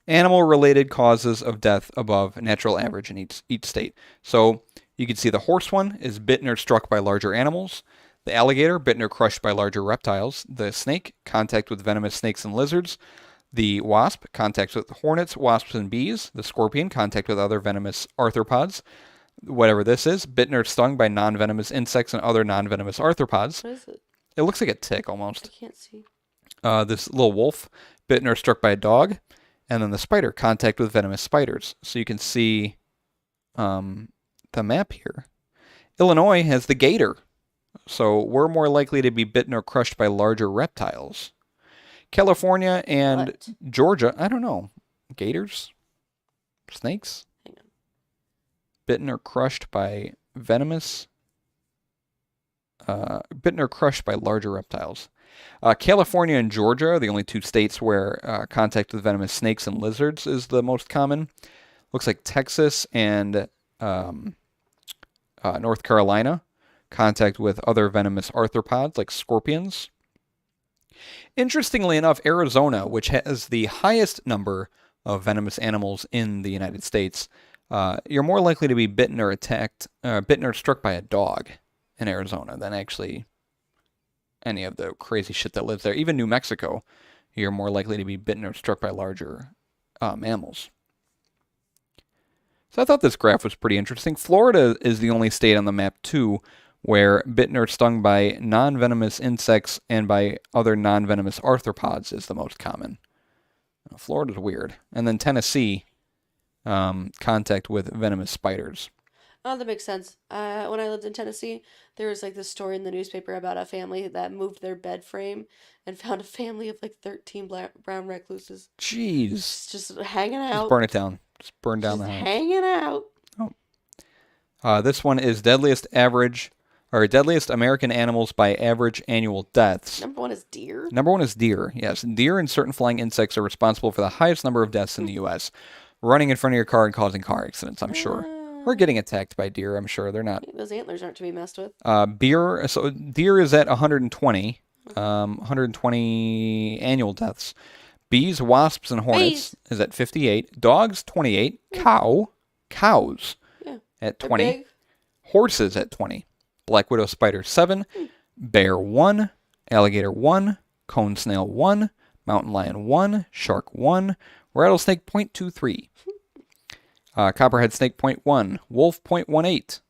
Animal-related causes of death above natural average in each state. So you can see the horse one is bitten or struck by larger animals. The alligator, bitten or crushed by larger reptiles. The snake, contact with venomous snakes and lizards. The wasp, contact with hornets, wasps, and bees. The scorpion, contact with other venomous arthropods. Whatever this is, bitten or stung by non-venomous insects and other non-venomous arthropods. What is it? It looks like a tick I almost. can't see. This little wolf, bitten or struck by a dog. And then the spider, contact with venomous spiders. So you can see the map here. Illinois has the gator. So we're more likely to be bitten or crushed by larger reptiles. California and What? Georgia, I don't know. Gators? Snakes? Hang on. Bitten or crushed by venomous? Bitten or crushed by larger reptiles. California and Georgia are the only two states where contact with venomous snakes and lizards is the most common. Looks like Texas and North Carolina, contact with other venomous arthropods like scorpions. Interestingly enough, Arizona, which has the highest number of venomous animals in the United States, you're more likely to be bitten or struck by a dog in Arizona than actually any of the crazy shit that lives there. Even New Mexico, you're more likely to be bitten or struck by larger mammals. So I thought this graph was pretty interesting. Florida is the only state on the map, too, where bitten or stung by non-venomous insects and by other non-venomous arthropods is the most common. Florida's weird. And then Tennessee, contact with venomous spiders. Oh, that makes sense. When I lived in Tennessee, there was like this story in the newspaper about a family that moved their bed frame and found a family of like 13 brown recluses Jeez. just hanging Just out. burn it down. Just burn down Just the house. hanging out. This one is deadliest American animals by average annual deaths. Number one is deer. Number one is deer. Yes, deer and certain flying insects are responsible for the highest number of deaths in the U.S. Running in front of your car and causing car accidents, I'm sure. Or getting attacked by deer, I'm sure. They're not. Those antlers aren't to be messed with. So deer is at 120. 120 annual deaths. Bees, wasps, and hornets is at 58. Dogs, 28. Cows at 20. Big. Horses at 20. Black widow spider 7. Bear 1. Alligator 1. Cone snail 1. Mountain lion 1. Shark 1. Rattlesnake 0.23. Copperhead snake 0.1. Wolf 0.18.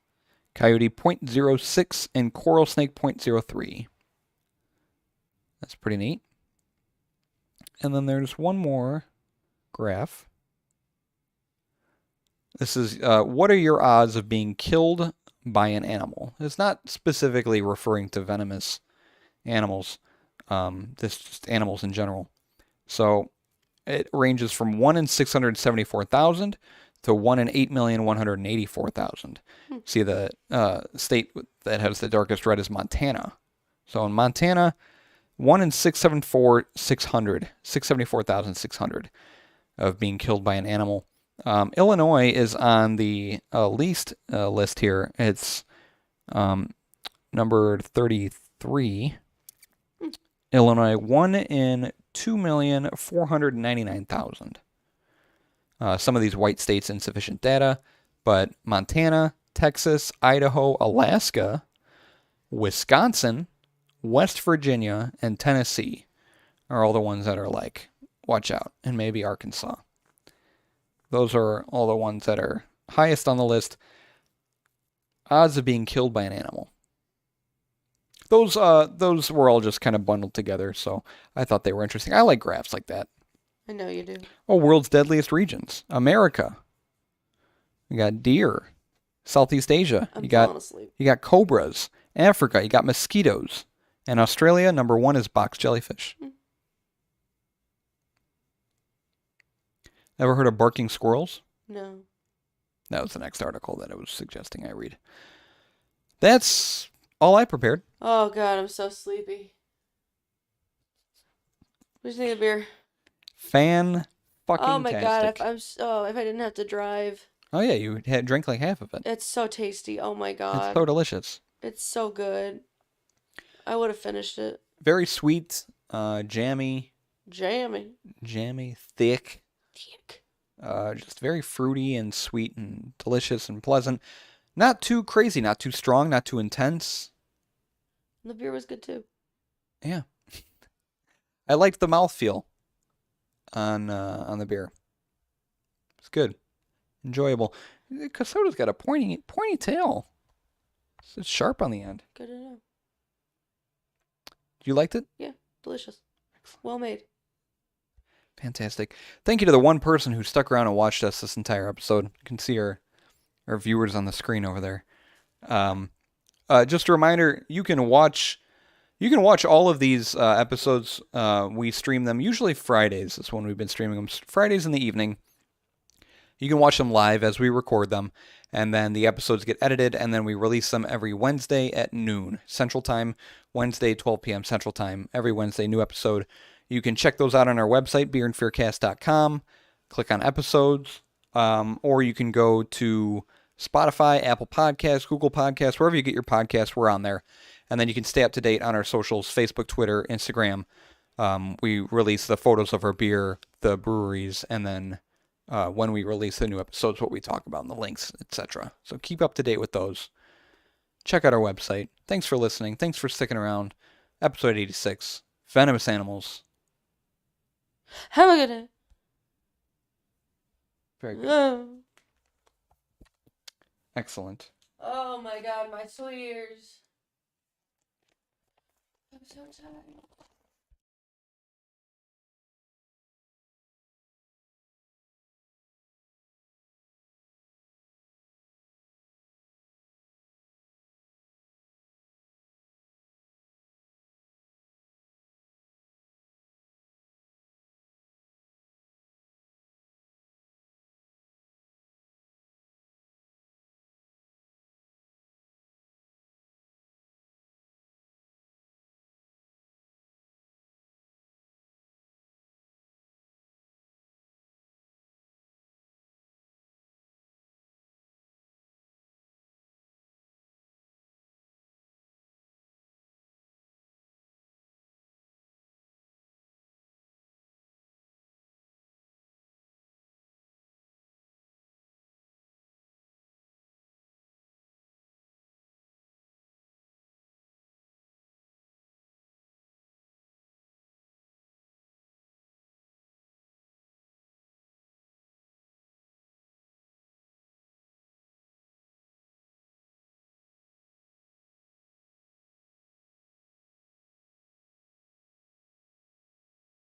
Coyote 0.06. And coral snake 0.03. That's pretty neat. And then there's one more graph. This is what are your odds of being killed by an animal? It's not specifically referring to venomous animals. This is just animals in general. So it ranges from 1 in 674,000 to 1 in 8,184,000. See, the state that has the darkest red is Montana. So in Montana, 1 in 674,600 of being killed by an animal. Illinois is on the least list here. It's number 33. Illinois, 1 in 2,499,000. Some of these white states, insufficient data, but Montana, Texas, Idaho, Alaska, Wisconsin, West Virginia, and Tennessee are all the ones that are like, watch out, and maybe Arkansas. Those are all the ones that are highest on the list. Odds of being killed by an animal. Those were all just kind of bundled together, so I thought they were interesting. I like graphs like that. I know you do. Oh, world's deadliest regions. America. You got deer. Southeast Asia. I'm You got falling asleep. cobras. Africa. You got mosquitoes. And Australia, number 1 is box jellyfish. Ever heard of barking squirrels? No. That was the next article that I was suggesting I read. That's all I prepared. Oh God, I'm so sleepy. What do you think of the beer? Fan fucking Oh my God, tastic. if I didn't have to drive. Oh yeah, you had drank like half of it. It's so tasty. Oh my It's God. so delicious. It's so good. I would have finished it. Very sweet, jammy, thick. Dick. Just very fruity and sweet and delicious and pleasant. Not too crazy, not too strong, not too intense. The beer was good too. Yeah. I liked the mouthfeel on the beer. It's good. Enjoyable. Casoda's got a pointy tail. It's sharp on the end. Good to know. You liked it? Yeah, delicious. Well made. Fantastic. Thank you to the one person who stuck around and watched us this entire episode. You can see our viewers on the screen over there. Just a reminder, you can watch all of these episodes. We stream them usually Fridays. That's when we've been streaming them. Fridays in the evening. You can watch them live as we record them, and then the episodes get edited, and then we release them every Wednesday at noon Central Time. Wednesday, 12 p.m. Central Time. Every Wednesday, new episode. You can check those out on our website, beerandfearcast.com. Click on episodes, or you can go to Spotify, Apple Podcasts, Google Podcasts, wherever you get your podcasts, we're on there. And then you can stay up to date on our socials, Facebook, Twitter, Instagram. We release the photos of our beer, the breweries, and then when we release the new episodes, what we talk about, and the links, etc. So keep up to date with those. Check out our website. Thanks for listening. Thanks for sticking around. Episode 86, Venomous Animals. Have a good day. Very good. Oh. Excellent. Oh my God, my 2 years. I'm so tired.